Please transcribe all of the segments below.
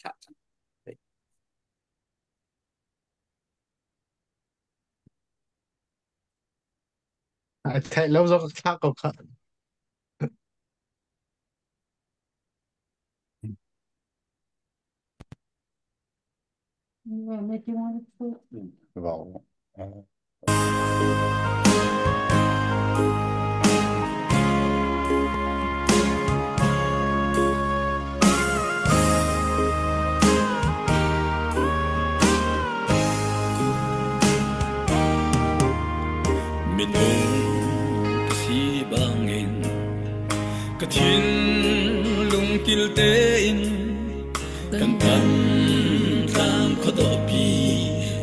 chạm chẳng đấy. Thế lâu rồi khác có khả. Vào miền đông si bangin katin lung til te in kan kan tang khodopi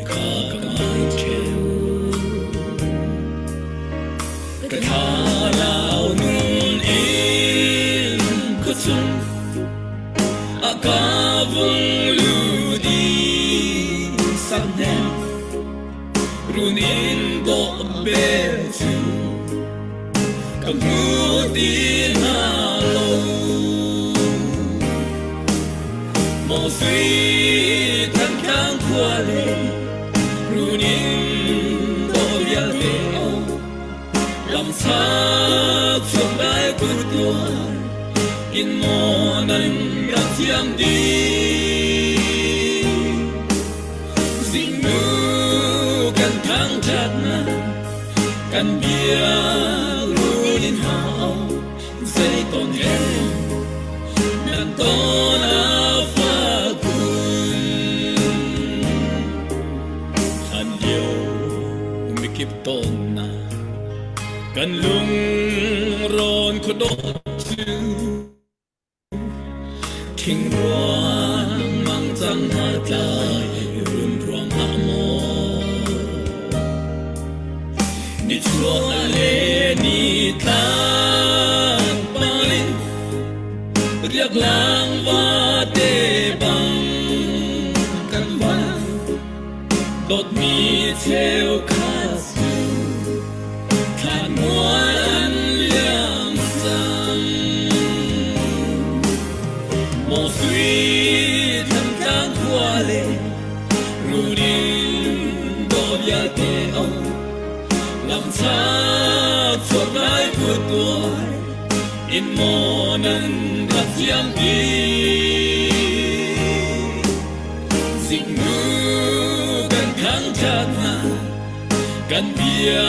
ka kamai cheu ka thalau nun in kutsum akavung ludi sanem runin do betu kamuti halo mo sui tan kang kwale runin do yaleo lam sa chung dai kurtua in mo nan yam di kan thang chặt na kan bia ruin hao dây ton hen nan ton afa kun han yêu mi kip ton na kan lung ron ko do chu king ruang mang tang har lai run ruang ha mo ni chua le ni tan palin riak lang va te bang kan va dot mi theo kasu kan muan an liang sang mo sui tham kang kwa le ruin do ya te ông làm sao cho cái của tôi in monan gặp diam đi dịch ngữ cần kháng chặt na cần bia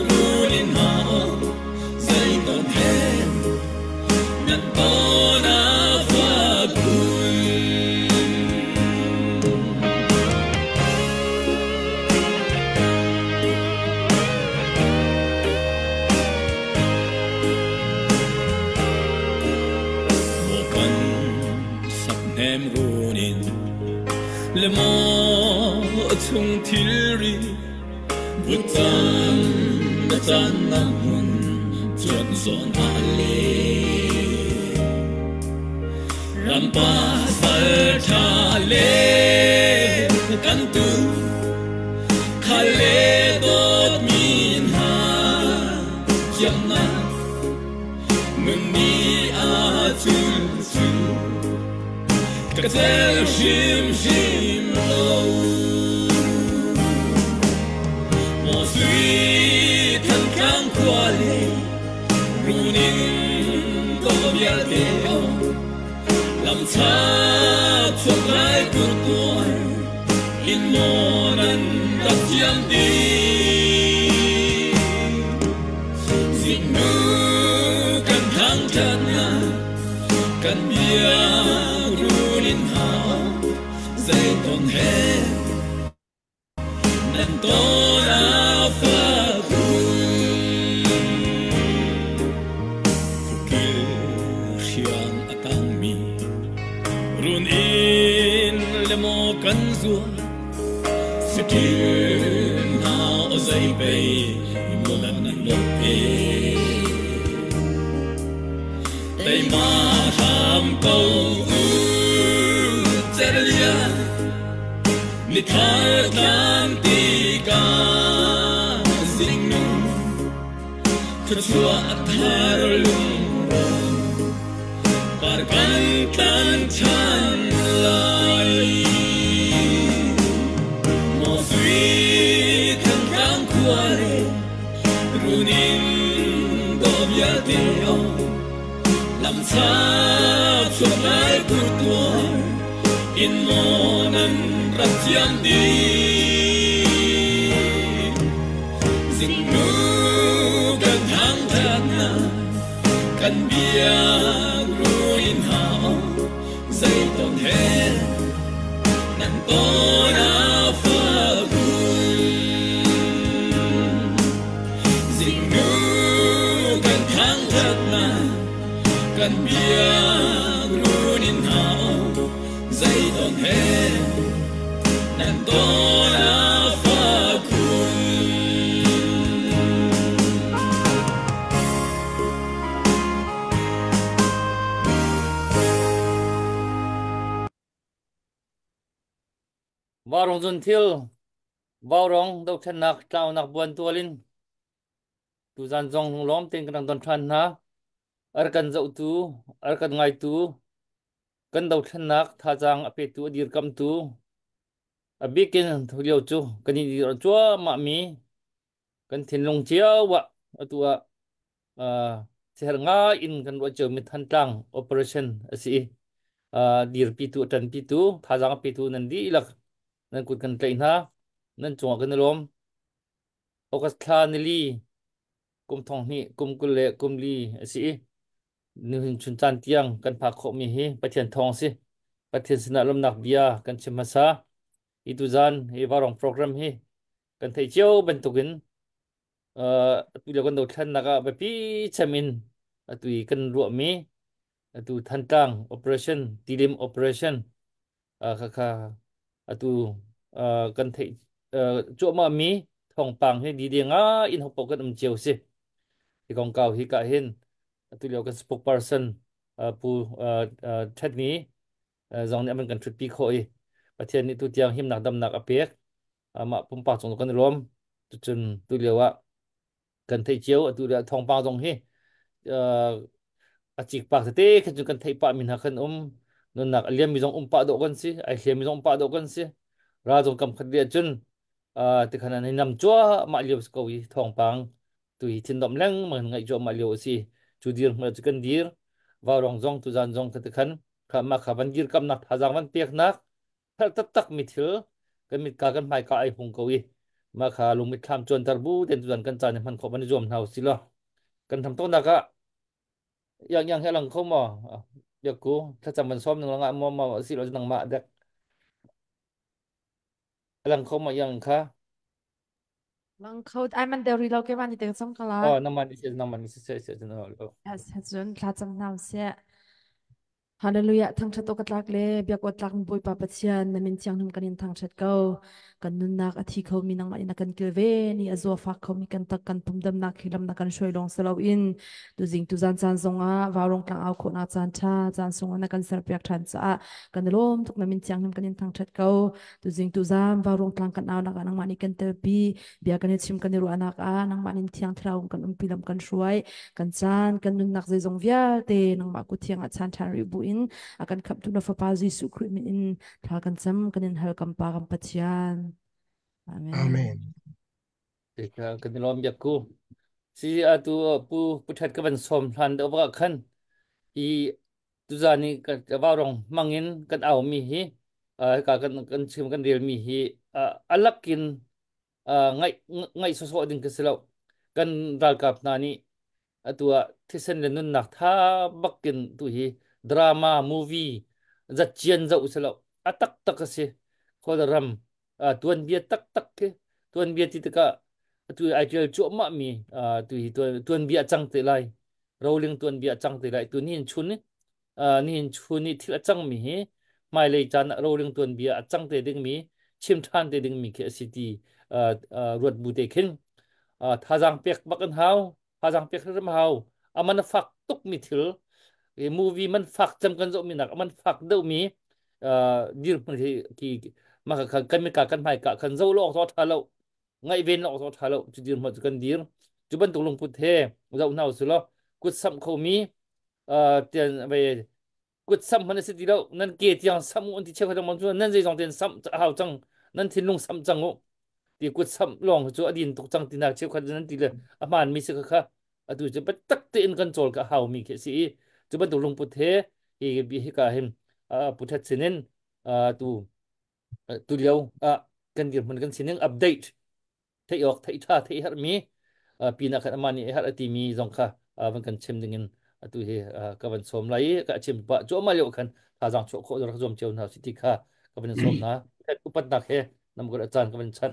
ruin hao dây còn hen nhận to na pha kun em runin le mo chung thilri butan na tan na mun chuan zon ale rampa sal tha le kan tu khale dot min ha cham na mun ni a chun chun Kazel shim shim lo mo sui tan kang kwale runin do bia te o lam cha chok lai kur tuai in monan dak chiam di sing nu kan thang chan na kan bia ruin hao dây ton hen nan to na pha kun kil xiang atang mi run in le mo kan zua sitin hao dây bay mo lan nan lo pe tay ma tham câu Celia ni thar tan ti ka sing nu chua thar lung par kan tan chan la sa chuột lai cu tua in mo nan rat chiang đi ding nu kan hang thang na kan bia ru in hao dây ton he nan to na fa gun ding nu kan hang thang na kan bia ru in hao dây ton he nan to na fa gun Warong zun thil warong dok chen nak tao nak buan tualin tu zan zong hung lom ting kan don than na ar kan zau tu ar kan ngai tu kan dok chen nak tha jang ape tu dir kam tu abikin thuliau chu kan ni dir chua ma mi kan thin long chiao wa atua ser nga in kan wa cheu mi than tang operation asi dir pi tu tan pi tu tha jang pi tu nan di lak nan kut kan tlein ha nan chunga kan lom okas thla ni li kum thong ni kum kul le kum li asi nu hin chun chan tiang kan pha kho mi hi pathian thong si pathian sina lom nak bia kan chimasa itu zan hi warong program hi kan thei chiao ban tukin tu le kan do than naka ba pi chamin atui kan ru mi atu than tang operation tilim operation kha kha atu kan thei chu ma mi thong pang he di dia nga in hopok kan chiao si thì còn cầu hi cả hin tôi liệu cái spokesperson pu chat ní dòng này mình cần chuẩn bị khôi và thiên ní tôi tiếng him nạc đâm nạc apek mà pum pa trong con lom tôi liệu ạ cần thấy chiếu tôi đã thông bao dòng hi chik pak te ke kan thei pa min ha khan non nak aliam mi jong pa do kan si ai hlem mi jong pa do kan si ra jong kam khat dia chun ti khana ni nam chua ma liu ko wi thong pang tui thin dom leng man ngai jo ma liu si chu dir ma chu kan dir wa rong jong tu jan jong khat khan kha ma kha ban dir kam nak hazang ban pek nak thal tak tak mi thil kan mit ka kan mai ka ai hung ko wi ma kha lung mit kham chon tar bu den tu jan kan chan man kho ban jom hau si lo kan tham to naka yang helang ko mo ya kuถ้าจำมันซ้อมหนึ่งละงะมอสิเราจะนังมาเด็กเหลังเขามายังคะ Lang code ai man deri lo ke man te som kala. Oh, naman isi isi isi no. Yes, hatsun tlatsam nam se. Hallelujah thang that okat lak le biak ot lak boi pa pathian na min chiang nam kanin thang that ko kan nun nak athi kho minang ma ina kan kilve ni azo fa kho mi kan tak kan pumdam nak hilam na kan shoi long salo in tu zing tu zan chan zonga warong tlang au kho na chan tha chan songa na kan ser piak than cha kan lom tuk na min chiang nam kanin thang that ko tu zing tu zam warong tlang kan au na kan ma ni kan te pi bia kan chim kan ru anak a nang ma nin thiang thraum kan pilam kan shuai kan chan kan nun nak zai zong via te nang ma ku thiang a chan than ri bu in akan kap tu na fa pa Jesu Christ min in tha kan sam kan in hal kam pa kam pathian amen Amen. Kan lom biak ku si atu pu that ka ban som than do ba khan I tu zani ka warong mangin kan au mi hi ka kan chim kan real mi hi alakin ngai ngai so so ding ka selo kan dal kap na ni atua thisen le nun nak tha bakin tu hi drama movie za chien za uselo atak tak se khodaram tuan bia tak tak ke tuan bia ti ka tu ideal chu ma mi tu hi tuan bia chang te lai rolling tuan bia chang te lai tu nin chun ni nin chun ni thil chang mi hi mai le chan rolling tuan bia chang te ding mi chim than te ding mi ke city ruột bu te khin tha jang pek bakan hau hazang pek ram hau aman fak tuk mi thil e movie man fak cham kan zo mi nak aman fak do mi dir ki ma ka kan mi ka kan mai ka kan zo lo so tha lo ngai ven lo so tha lo chu dir ma chu kan dir chu ban tu lung put he zo nau su lo kut sam kho mi tiền về kut sam man se di lo nan ke tiang sam un ti che ka man chu nan zai jong ten sam hau chang nan thin lung sam chang o ti kut sam long chu adin tok chang ti nak che kha nan ti le aman mi se kha atu je bat tak te in control ka how mi ke si chu ban tu lung put he hi bi hi ka him put hat sinin tu tu liao kan gir man kan sinin update thấy ọc thấy tha thấy hết mi pina khát mani hết ati mi zong kha vẫn cần chim dingin tu he ka van som lai ka chim ba chỗ mà liệu khan tha jang chỗ kho rồi zom cheu na city kha ka van som na upat nak he nam gol chan ka van chan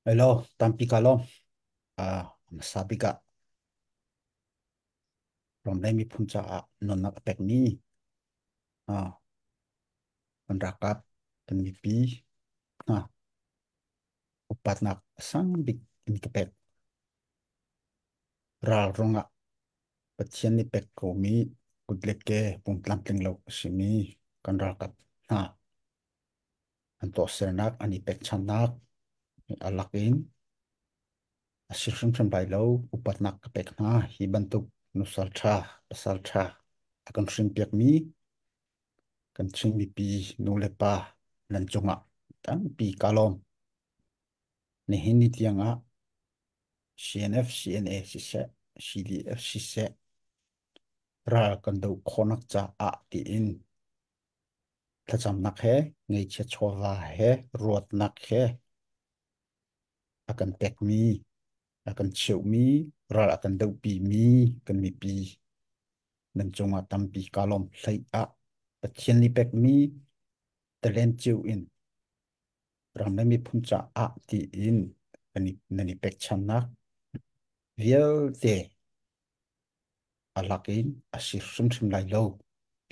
Hello, tampi kalom. Sabi ka from dai mi punca non nak pek ni. Penrakat dan mipi. Upat nak sang big ni kepek. Ral ronga patien ni pek komi kudleke pung tlamtling lo simi kan rakat. Anto senak ani pek chanak alakin asirsim sam bai lo upat nak kepek na hi bantuk nusal cha pasal cha akan sim pek mi kan sing mi pi nulepa lan chunga tan pi kalom ni hini tianga CNF CNA sise CDF sise ra kan do khonak cha a ti in thacham nak he ngei che chowa he ruat nak he akan pek mi akan cheu mi ra akan do pi mi kan mi pi nan chunga tam pi kalom hlai a pathian li pek mi talen cheu in ram mi phuncha a ti in ani nani pek chanak vial te alakin asir sum sum lai lo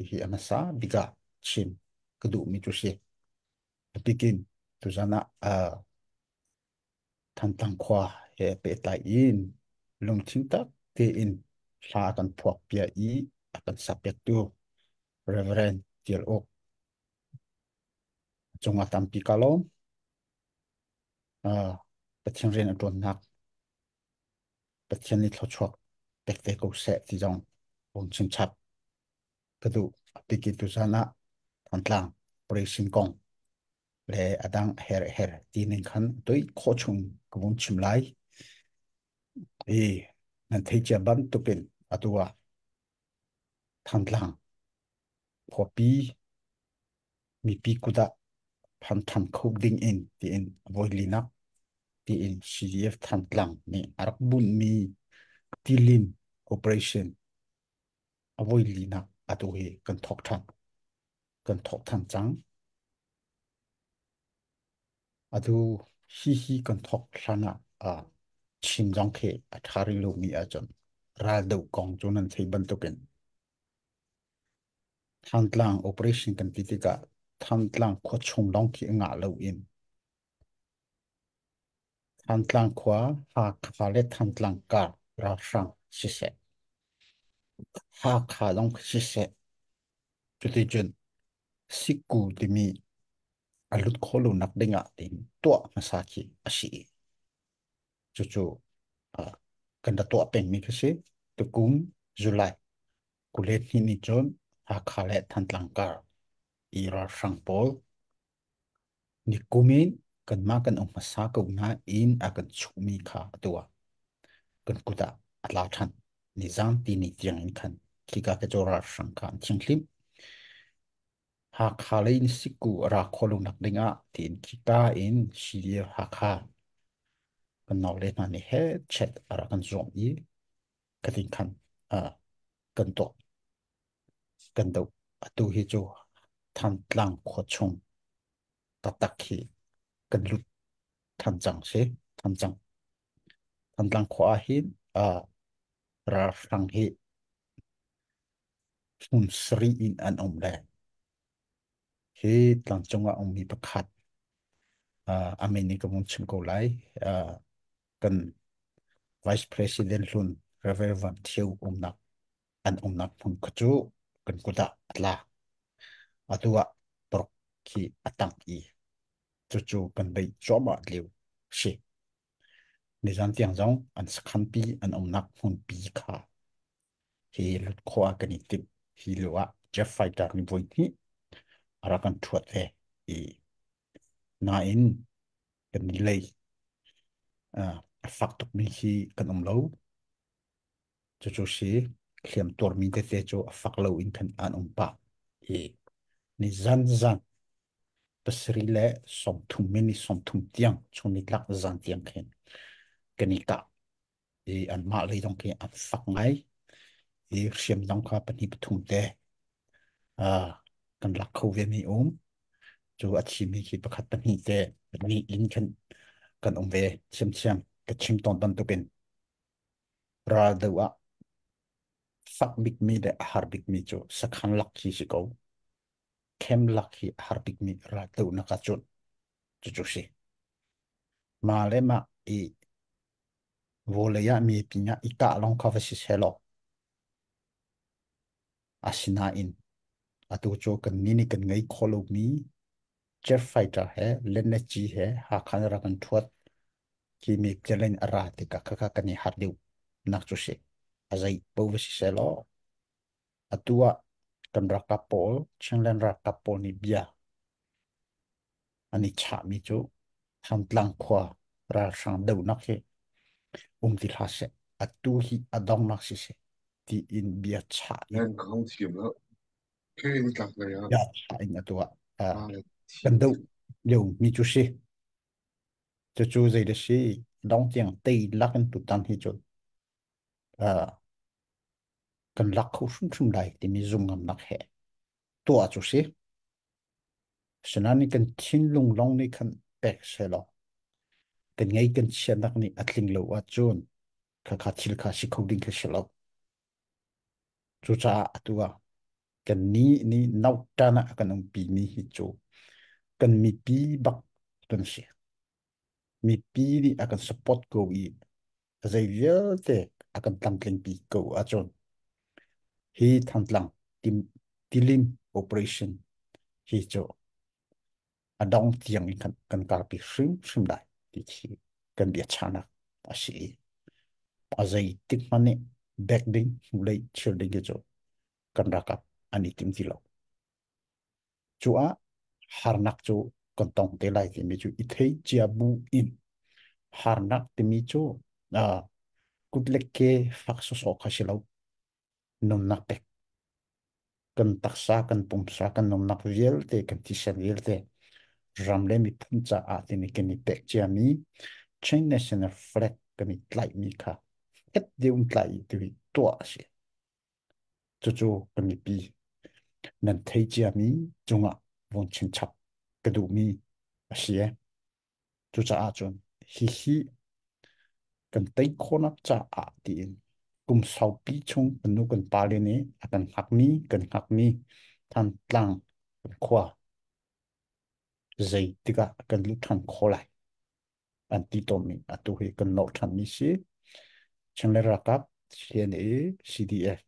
hi amasa biga chim kedu mi tu se bikin tu zana than tang khwa he pe tai in lung thing tak te in sa kan phuak pia i akan sapek tu reverend tiel ok chunga tam pi kalom pathian ren atron nak pathian ni thlochok pek te ko se ti jong bom chim chap kedu piki tu zana than tlang praising kong le adang her her tinin khan toi kho chung kubun chim lai nan thei cha ban tukin atua than tlang phopi mi pi kuda phan tham khou ding in ti in voi lina ti in CDF than tlang ni arak bun mi tilin operation avoi lina atu he kan thok than chang adu hi kan thok thana chim jong khe athari lo mi ajon ral do kong chunan thei ban tukin than tlang operation kan titika than tlang kho chung long ki nga lo in than tlang khwa ha kha le than tlang ka ra sang si se ha kha long si se chuti chun siku timi alut kholu nak dinga tin to masaki asi chu kan da to pen mi kase tukum July kulet ni chon ha kha le than tlang ka ira sang pol ni kumin kan ma kan ong masa ko na in akan chumi kha tua kan kuda atla than ni zang ti ni tiang in khan ki ka ke chora sang khan chinglim ha kha le in siku ra kholu nak dinga tin ki ka in siria ha kha kan naw le na ni he chat ara kan zom i ka tin khan a kan to kan do atu hi chu than tlang kho chung tatak hi kan lut than chang se than tlang khwa hi ra sang hi hun sri in an om le hi tlang chunga om mi pakhat ameni ka mun chim ko lai kan vice president lun reverend van thieu nak an nak phun khachu kan kuda atla atua torok ki atang i chu kan bei choma liu shi ni zan tiang jong an sakhan pi an nak phun pi kha hi lut khwa kan i tip hi luwa jeff fighter ni voi hi ara kan thuat ve i na in kan ni lei fak tuk mi hi kan lo chu si khiam tor mi te chu fak lo in khan an pa e ni zan pasri le som thum mi ni som thum tiang chuni lak zan tiang khen kanika e an ma le dong ke an fak ngai e khiam dong kha pani pathum te a kan lak kho ve mi chu a chi mi khi pakhat pani te ni in khan kan ve chiam ka chim ton ton tu pen ra dewa fak big mi de har big mi chu sakhan lak khi si ko kem lak khi har big mi ra tu na ka chun chu si ma le ma i vô le ya mi pi nya i ka long ka va si selo asina in atu chu kan ni kan ngai kholo mi jet fighter hai len na chi hai ha khan ra kan thuat ki mi chalen ara te ka kan ni har deu nak chu si azai bo va si selo atua kan ra ka pol changlen ra ka pol ni bia ani cha mi chu tham tlang khwa ra sang deu nak he ti la se atu hi adong nak si se ti in bia cha in em không chịu nữa cái đi cặp này à ya cha in atua a ba là kan chịu deu yo mi chu si chu zai de si dong tiang tei lakan tu tan hi chu a kan lak khu sum dai ti mi zum ngam nak he to a chu si sanani kan thin lung long ni kan pek se lo kan ngai kan chen nak ni atling lo wa chun kha thil kha si khoding kha se lo chu cha atua kan ni nau ta na kan pi mi hi chu kan mi pi bak tun si mi pi ni akan support ko i zai vial te akan tangling pi ko a chon hi thantlang tim tilim operation hi chu adong tiang in kan kar pi shrim dai ti chi kan bia chana asi azai tik mane back ding mulai childing ge chu kan rakap ani tim ti lo chua harnak chu kan tong te lai ti mi chu i thei chia bu in harnak ti mi chu a kutlek ke fak so khasilo nom nak pek kan taksa kan pumsa kan nom nak viel te kan ti sen viel te ramle mi puncha a ti ni ken ni pek chia mi chain national flag kan ni tlai mi kha et de tlai ti to si chu kan ni pi nan thei chia mi chunga von chin chap ka du mi a sie chu cha a chun hi kan tei khonak cha a ti in kum sau pi chung anu kan pa le ne akan hak mi than tlang kan khwa zai tika kan lu than kholai an ti to mi atu hi kan no than mi si changle rakap CNA CDF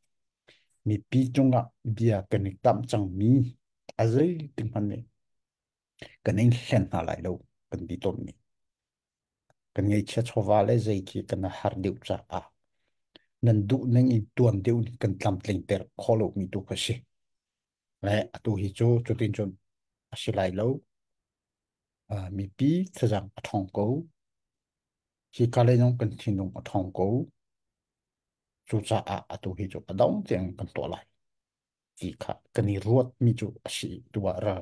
mi pi chunga bia kan ni tam chang mi azai ting han ne kan in hlen na lai lo kan ti to mi kan ngai che chowa le zai ki kan har deu cha a nan du nang in tuan deu ni kan tlam tleng ter kholo mi tu ka si le atu hi chu tin chon asilai lo mi pi thajang athong ko hi kale nong kan thinung athong ko chu cha a atu hi chu adong cheng kan to lai ti kha kan ni ruat mi chu asi tua ra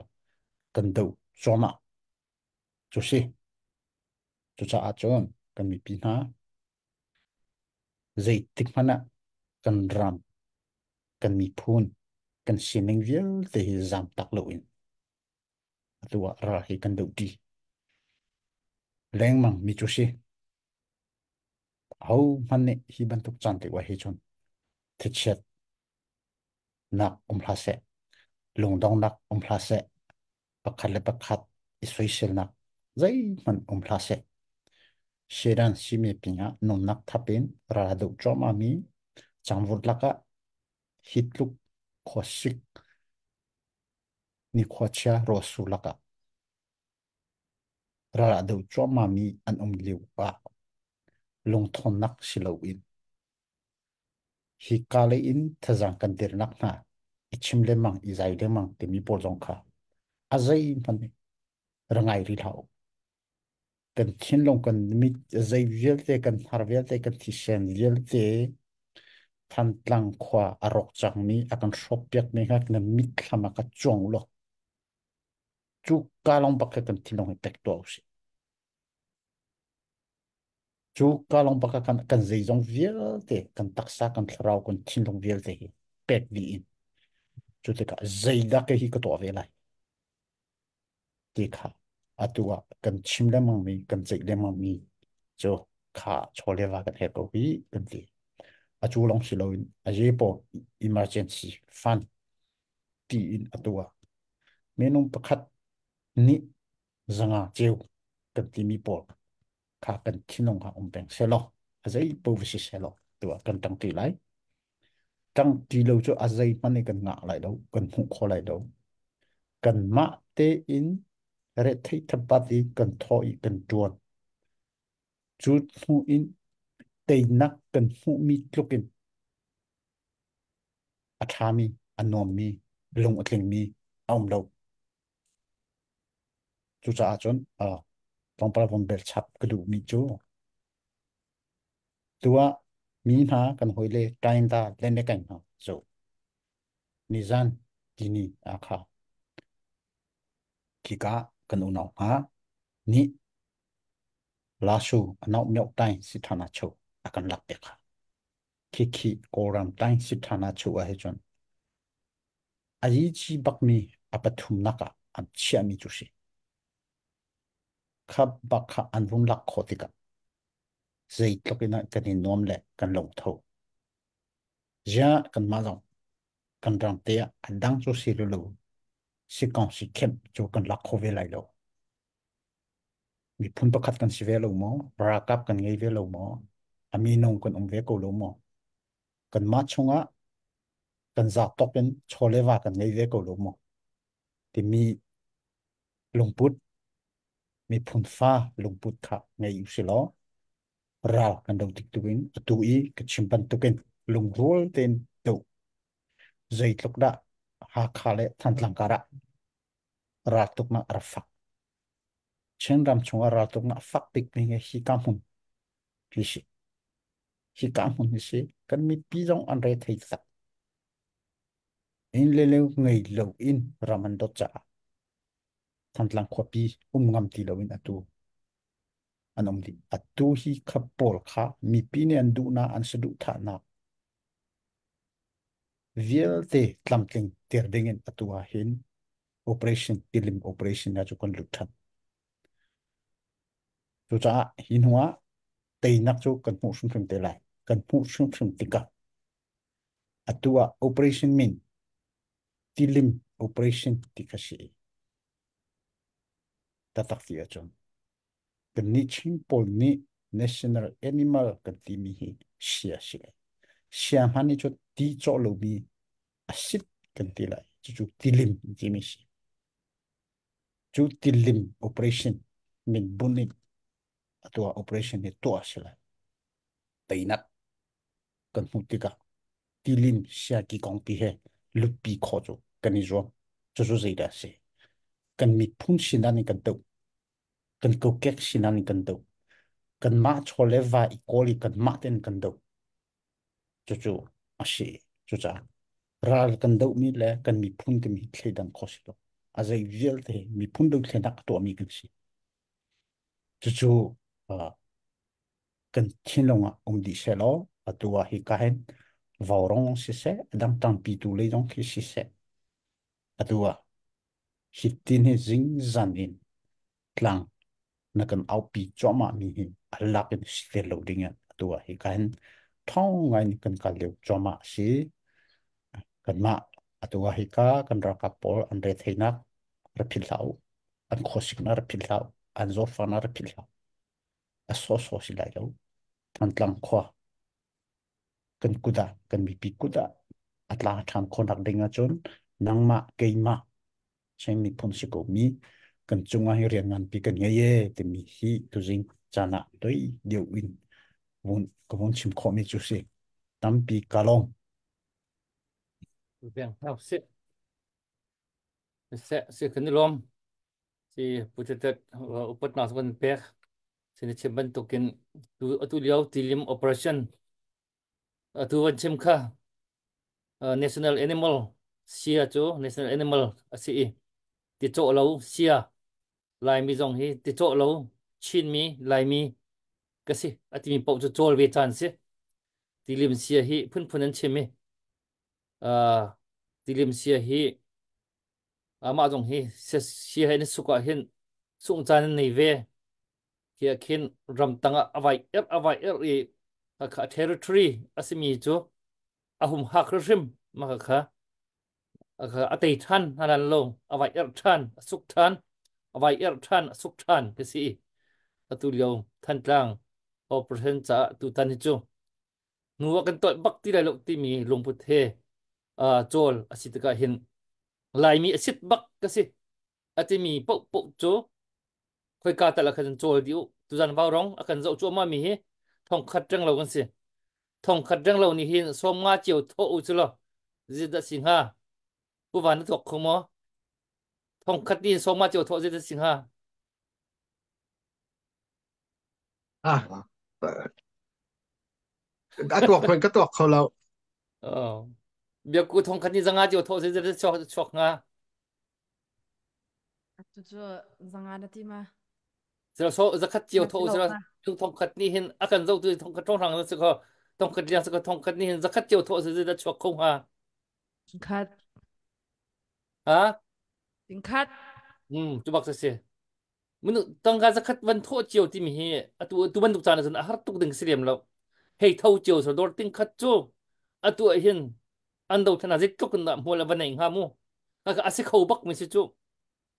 kan deu choma chu si chu cha a chon kan mi pi na zai tik mana kan ram kan mi phun kan sineng vial te hi zam tak lo in tua ra hi kan deu ti leng mang mi chu si hau man ne hi ban tuk chan te wa hi chon the chet nak hla se lung dong nak hla se pakhat le pakhat isoi sel nak zai man hla se sheran simi pinga non nak thapin ra do choma mi changvut laka hitluk khosik ni khocha rosu laka ra do choma mi an liu pa lung thon nak silo in hi kale in thajang kan dir nak na ichim le mang izai le mang te mi por jong kha azai man rangai ri thau kan thin long kan mi zai vial te kan har vial te kan thi sen vial te ทันตลังขวาอรกจังมีอากันชอบเปียกมีฮักนมิดขมากระจงโลจูกาลองบักกันที่ลงให้เป็กตัวสิจูกาลองบักกันใจจงเวียลเตกันตักษากันทราวกันที่ลงเวียลเตเป็กวีอินจูเตกะใจดักให้ก็ตัวเวลัยเตค่ะอะตัวกันชิมเลมังมีกันใจเลมังมีจูค่ะชอเลวากันเฮกวีกันตีอาจูลองสิโลอินอาเจโป emergency fund ตีอินอะตัวเมนูประคัดนี้ zanga cheu kan ti mi por kha kan thinong ha peng selo azai po vi selo to kan tang ti lai tang ti lo cho azai mane kan nga lai do kan hu kho lai do kan ma te in re thei thapat i kan tho i kan tuan chu hu in te nak kan hu mi tlukin athami anom mi lung atling mi om lo chu cha chon a tong para von bel chap ka du mi chu tua mi na kan hoile tain ta len de kan ha so nizan kini akha kika kan unau ha ni lasu anau myok tai sithana chu akan lak te kha kiki koram tai sithana chu a he chon aji chi bakmi apathum naka an chiami chu si khab bakha anvun lak khotika zei tlokina kan in nom le kan long tho ja kan ma long kan ram te adang chu si lu si kong si khem chu kan lak kho ve lai loมีพุ่นประคัดกันสิเวลมอรากับกันไงเวลมออามีนงกันองเวกโลมอกันมาชงะกันจากตกเป็นโชเลวากันไงเวกโลมอที่มีลงพุดมีพุ่นฟ้าลงพุดค่ะไงอยู่สิลอรากันดงติกตุวินตุอีกับชิมปันตุกินลงรัวเต็นตุใจตกดะหาคาเลทันลังการะราตุกมาราฟักเช่นรำชงราตุกมาฟักติกมีไงฮิกามุนพิชิฮิกามุนพิชิกันมีปีจงอันเรทให้สัก in le leu ngei lo in raman dot cha than tlang khopi ngam ti lo in atu anom di atu hi khapol kha mi pi ne an du na an sadu tha na vial te tlam tling ter ding in atu a hin operation tilim operation na chu kon lu than chu cha hin huwa te nak chu kan mu sum sum te lai kan mu sum sum ti ka atu a operation min tilim operation ti ka shi ta tak ti a chon kan ni chim pol ni national animal kan ti mi hi sia sia sia mani cho ti cho lo mi asit kan ti lai chu tilim ti mi si chu tilim operation min bunin atua operation ni to asila tainak kan mutika tilim sia ki kong pi he lupi kho chu kan ni zo chu chu zai da se kan mi phun sinani kan to kan ko kek sinani kan to kan ma chole va i koli kan ma ten kan to chu chu ase chu cha ral kan do mi le kan mi phun te mi thle dan khosilo azai vial te mi phun do thle nak to mi kan si chu chu kan chinlonga di selo atua hi kahen vaurong si se dang tang pi tu le dong ki si se atua hitin he zing zanin tlang na kan au pi choma mi hin alak in si lo ding atua hi kahen thong ngai ni kan kal leu choma si kan ma atua hi ka kan ra ka pol an re theinak rapil lau an khosik na rapil lau an zo fa na rapil lau a so si lai lo an tlang khwa kan kuda kan mi pi kuda atla than khonak dinga chon nangma keima chen mi phun si ko mi kan chunga hi rian ngan pi kan ye te mi hi tu jing chana doi deu win ko won chim kho mi chu si tam pi kalong Veng hao se kan lom si putetet upat nas kan pek. สินเชื่อบันตุกินตัวตัวเลี้ยวตีลิมโอเปอเรชั่น tu van chem kha national animal sia chu national animal asi ti cho lo sia lai mi zong hi ti cho lo chin mi lai mi kasi ati mi pau chu chol ve chan se ti lim sia hi phun phun an chemi ti lim sia hi ama zong hi se sia hi ni suka hin sung chan nei ve kia khin ram tanga avai er e kha territory asimi chu ahum hakrim ma kha atei than hanan lo avai er than suk than avai er than suk than kasi atu lio than tlang operation cha tu tan hi chu nuwa kan to bak ti lai lo ti mi lung put he chol asitaka hin lai mi asit bak kasi ati mi pok pok chu khoi ka ta la khan chol diu tu jan bao rong akan zo chu ma mi he thong khat rang lo kan se thong khat rang lo ni hin som nga chiu tho u chu lo zida singha ku van thok khomo thong khat ni som nga chiu tho zida singha à đã tuộc mình có tuộc không lâu bia ku thong khat ni zanga chiu tho zida chok chok nga tu chu zanga da ti ma zira so zakat chiu na tho ti lo zira ka thong khat ni hin akan zo tu thong khat rong rang se ko thong khat liang se ko thong khat ni hin zakat chiu tho zida chok khong ha khat ha ting khat chu bak se munu tangga zakat van tho chiu ti mi hi atu tu ban duk chana zan har tuk ding sirem lo hei thau chiu so dor ting khat chu atu a hin ando thana zik tuk na mo la ban nei nga mu ka ase khau bak mi si chu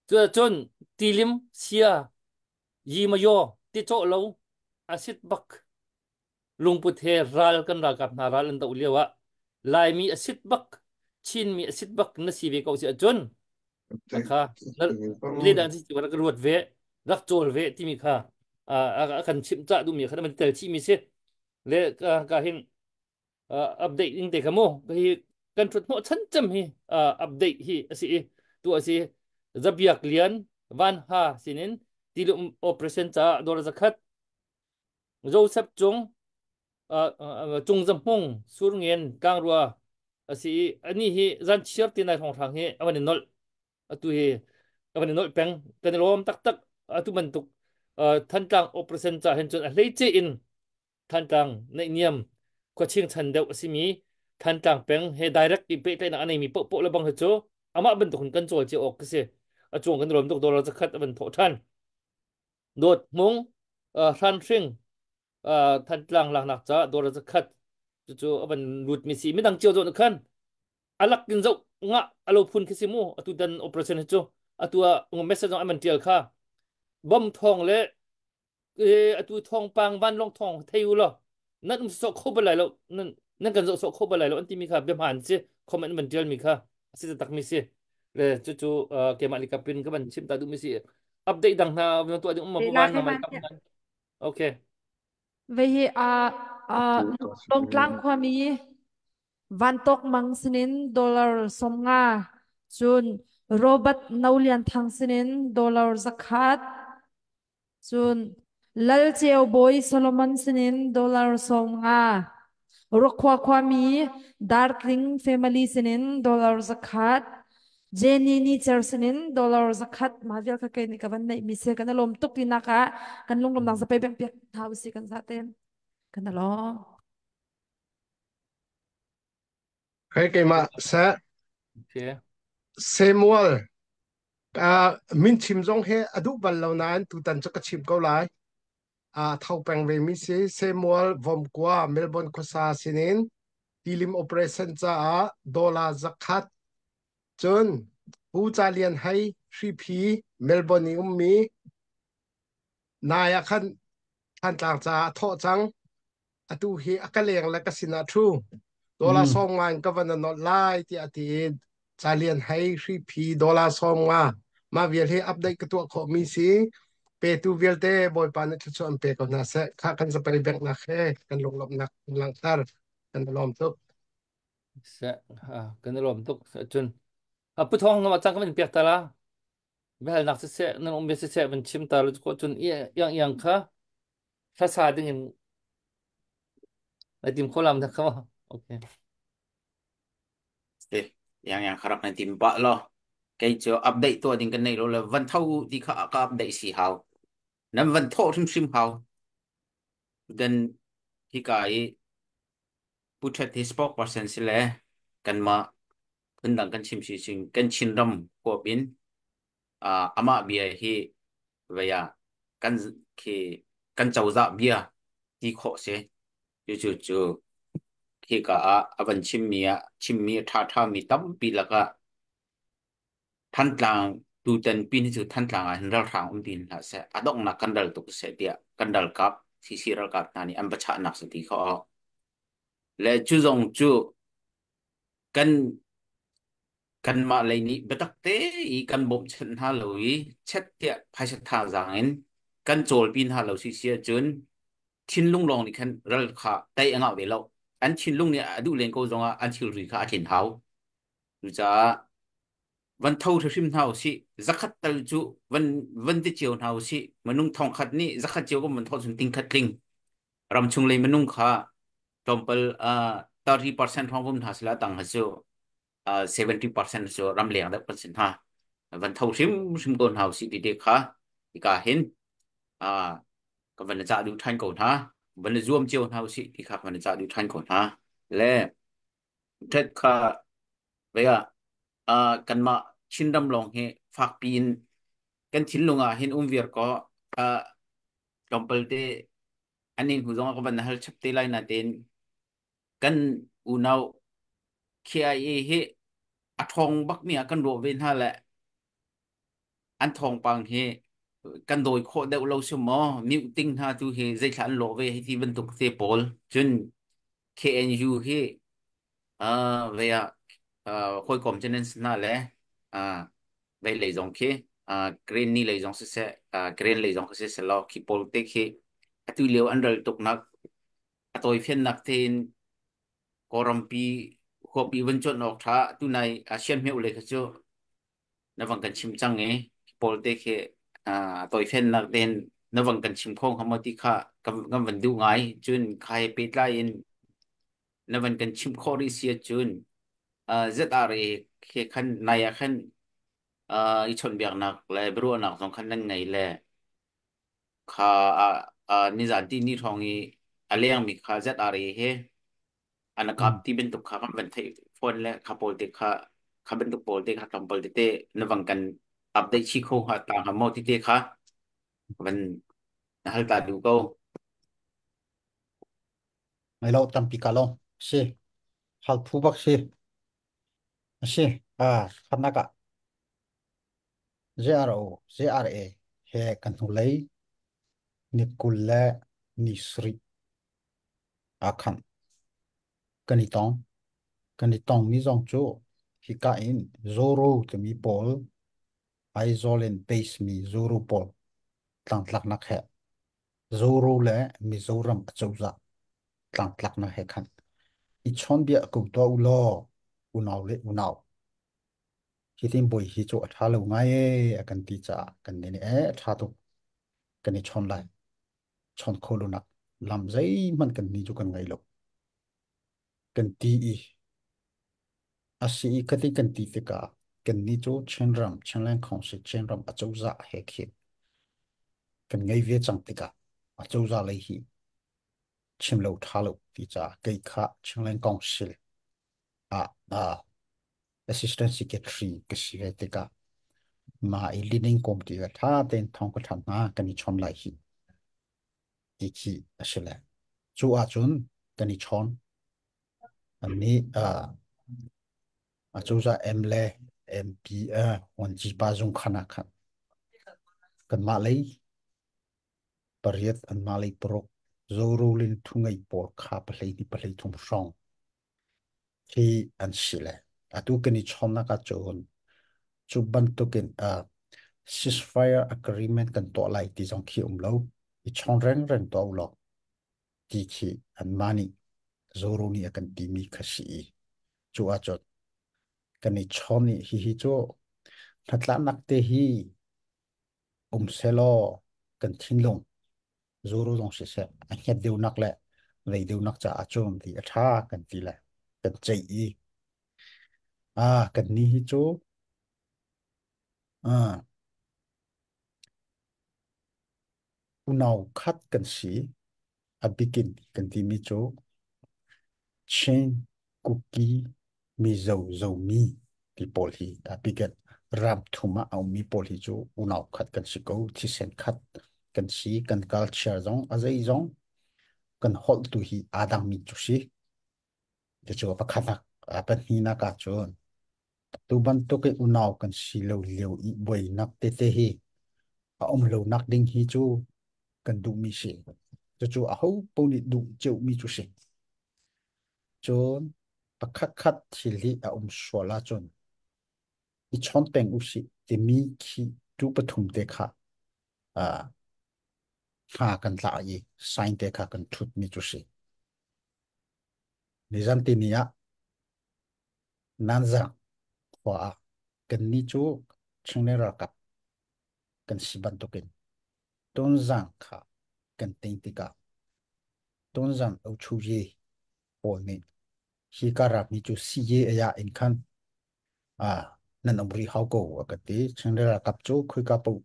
chu chon tilim sia yi ma yo ti cho lo asit bak lungput he ral kan ra kap na ral an da ulewa lai mi asit bak chin mi asit bak na si ve ko si chon Thế kha na le dan si wa ka ruat ve rak chol ve ti mi kha kan chim cha du mi kha man tel chi mi se le ka hin update ing te kamo ka hi kan trut mo chan cham hi update hi asi tu asi zabiak lian van ha sinin tilum operation cha dor zakhat joseph chung chung zam hong sur ngen kang ruwa asi ani hi zan chiar ti nai thong thang he awani nol atu hi awani nol peng kan lom tak tak atu man tuk than tang operation cha hen chon a hlei che in than tang nei niam ko ching chan deuh asimi than tang peng he direct i pe te na anei mi po po la bang ha cho ama ban tuk kan chol che ok se a chung kan rom tuk dor za khat ban tho than dot mong ran ring than tlang lang nak cha dor za khat chu chu ban lut mi si mi dang chiu zo na khan alak kin zo nga alo phun khisimu atu dan operation chu atua ngom message no aman tial kha bom thong le atu thong pang van long thong theu lo nan so kho ba lai lo nan kan zo so kho ba lai lo anti mi kha bem han se comment man tial mi kha asi tak mi se le chu chu ke ma li kapin ka ban chim ta du mi si update dang na tu ading ma te bu la ban ke na mai man kam te nan okay ve hi a tôi có sự long tlang khwa mi van tok mang sinin dollar som nga chun robert naulian thang sinin dollar zakhat chun lal cheo boy solomon sinin dollar som nga rokwa khwa mi dartling family sinin dollar zakhat jenny ni chersenin dollar zakhat mavel ka kai ni ka van nei mi se kana lom tuk ti naka kan lung lom nang sa pe bek pek thau si kan sa ten kana lo cái mà sẽ okay Samuel min chim zong he adu bal lo nan tu tan cho ka chim ko lai thau peng ve mi si Samuel vom kwa Melbourne ko sa sinin tilim operation cha dola zakhat chun pu cha lian hai 3p Melbourne ni mi naya khan than tlang cha tho chang atu hi akaleng la ka sina thu dola song man ka van not lai ti ati cha lian hai 3p dola song ma vial hi update ka tu kho mi si pe tu vial te boy pan thu chon pe ko na se kha kan sa pe bek na khe kan lok lop nak lang tar kan lom tu sẽ cái nó làm tục chun bút thong nó mà chẳng có mình biết ta la bây giờ nãy sẽ nó ông biết sẽ mình chim ta rồi có chun yang kha sa sa đừng in lại tìm khó làm được không Okay. Yang harap nanti timpa lo. Cái chỗ update tua din cái này rồi là vẫn thâu đi cả update xì hào. Nằm vẫn thâu thêm sim hào. Dan khi cái puchat thì spokesperson sila kan ma kendang kan sim sim kan chinram ko bin ama bia hi vaya kan ki kan chau za bia ti kho se chu khi cả avan chim mi tha mi tam pi la ka than tlang tu ten pin chu than tlang a hin ral thang tin la se adok na kandal tu se dia kandal kap si ral kap nani am bacha nak se ti kho le chu zong chu kan kan ma lấy ní bất đắc tế ý kan bom chân ha lối chết tiệt phải chết thà rằng en kan chol pin ha lối xì chun chin lung long ni kan ral kha tay ang out de lo an chin lung ni adu len ko zonga an chil ri kha chin hau lu cha van thâu theo sim hau si zakat tal chu van ti chiu hau si manung thong khat ni zakat chiu ko man thau sun ting khat ling ram chung le manung kha tompel 30% hong bum thasla tang ha chu 70% so ram liang da percent ha van thâu sim kon hau si ti de kha ti ka hin ka van cha du than kon ha van zoom chiu hau si ti kha van cha du than kon ha le tet kha ve kan ma chin dam long he phak pin kan chin lunga hin vir ko tompel te aning hu zong ka van hal chap te lai na ten kan unau KIA he thong bắc mi kan ro ven ha la an thong pang he kan doi kho deuh lo su mo miu ting ha tu he zai thlan lo ve hi ti ban tuk te pol chun KNU he ve khoi kom chen na le ve le zong ke green ni le zong se green le zong se lo ki pol te he tu leo andal tuk nak atoi phian nak ten korampi khopi wen chon ok tha tu nai asian meu le khacho na wang kan chim chang e pol te khe toi phen nak den na wang kan chim khong hamati kha kam van du ngai chun khai pe tla in na wang kan chim kho ri sia chun ZRA khe khan naya khan i chon biak nak le bru nak song khan nan ngai le kha ni zan ti ni thong i aleng mi kha ZRA he anakap ti ben tuk kha kam van thai phone le kha pol te kha ben tuk pol te kha kam pol te na wang kan update chi kho ha ta ha mo ti te kha van hal ta du ko mai lo tam pi ka lo si hal phu bak si khanaka ZRA he kan hu lei ni kulle ni sri akhan kanitong mi zong chu hi ka in zoro te mi pol aizolen base mi zoro pol tlang tlak nak he zoro le mizoram achouza tlang tlak na he khan i chon bia ko to ulo unaw le unaw hi tin boy hi chu atha lo ngai akan ti cha kan ne atha to kan ni chon lai chon kholu nak lam zai man kan ni chu kan ngai lo kan ti i asi kati kan ti te ka kan ni chu chenlang khong se chenram achouza he khi kan ngai ve chang te ka achouza lai hi chim lo tha lo ti cha kai kha chenlang kong sil a a assistant secretary ka si ve te ka ma i leading committee ga tha ten thong ko tham na kan ni chon lai hi ti khi asile chu a chun kan ni chon an ni a chu za MLA MP wan ji pa jung khana khan kan ma lei pariat an ma lei pro zorulin thungai por kha palei ni palei thum song khi an sile atu kan ni chon na ka chon chu ban to ken ceasefire agreement kan to lai ti jong khi lo I chong reng to lo ti khi an mani zoru ni akan ti mi khasi chu a chot kan ni choni hi chu thatla nak te hi selo kan thin long zoru dong se a het deu nak le vậy điều nắc trả chôn thì tha cần tí lại cần chạy à cần ni hi chỗ à unau khát cần sĩ à bikin cần tí mi chỗ chain cookie mi dầu dầu mi thì bol hi à bikin ram thuma au mi bol hi chỗ unau khát cần sĩ câu thì sen khát cần sĩ cần culture zong à dây zong cần hol tu hi adang mi chu si cho cho pa khát à bên hi na cả chôn tu ban to cái unau cần sĩ lâu liều i boy nắp tê tê hi à lâu nắc đinh hi chu cần đủ mi sĩ cho chú áo bông đi đủ chịu mi chú sĩ chôn bạc khát khát thì li à xóa la chôn ít chọn bèn u sĩ thì mi khi chú bát thùng tê khá à pha cần lại gì sai tê khá cần thut mi chú sĩ lý dân tin nhá nan rằng hoa cần ni chú chẳng nên ra cặp cần sĩ ban tô kinh tôn rằng khá cần tin tê cả tôn rằng âu chú gì ổn nên khi cả rạp mi chú si ye ya in khan à nên ông bri hao cổ cái tí chẳng lẽ là cặp chỗ khui cặp bộ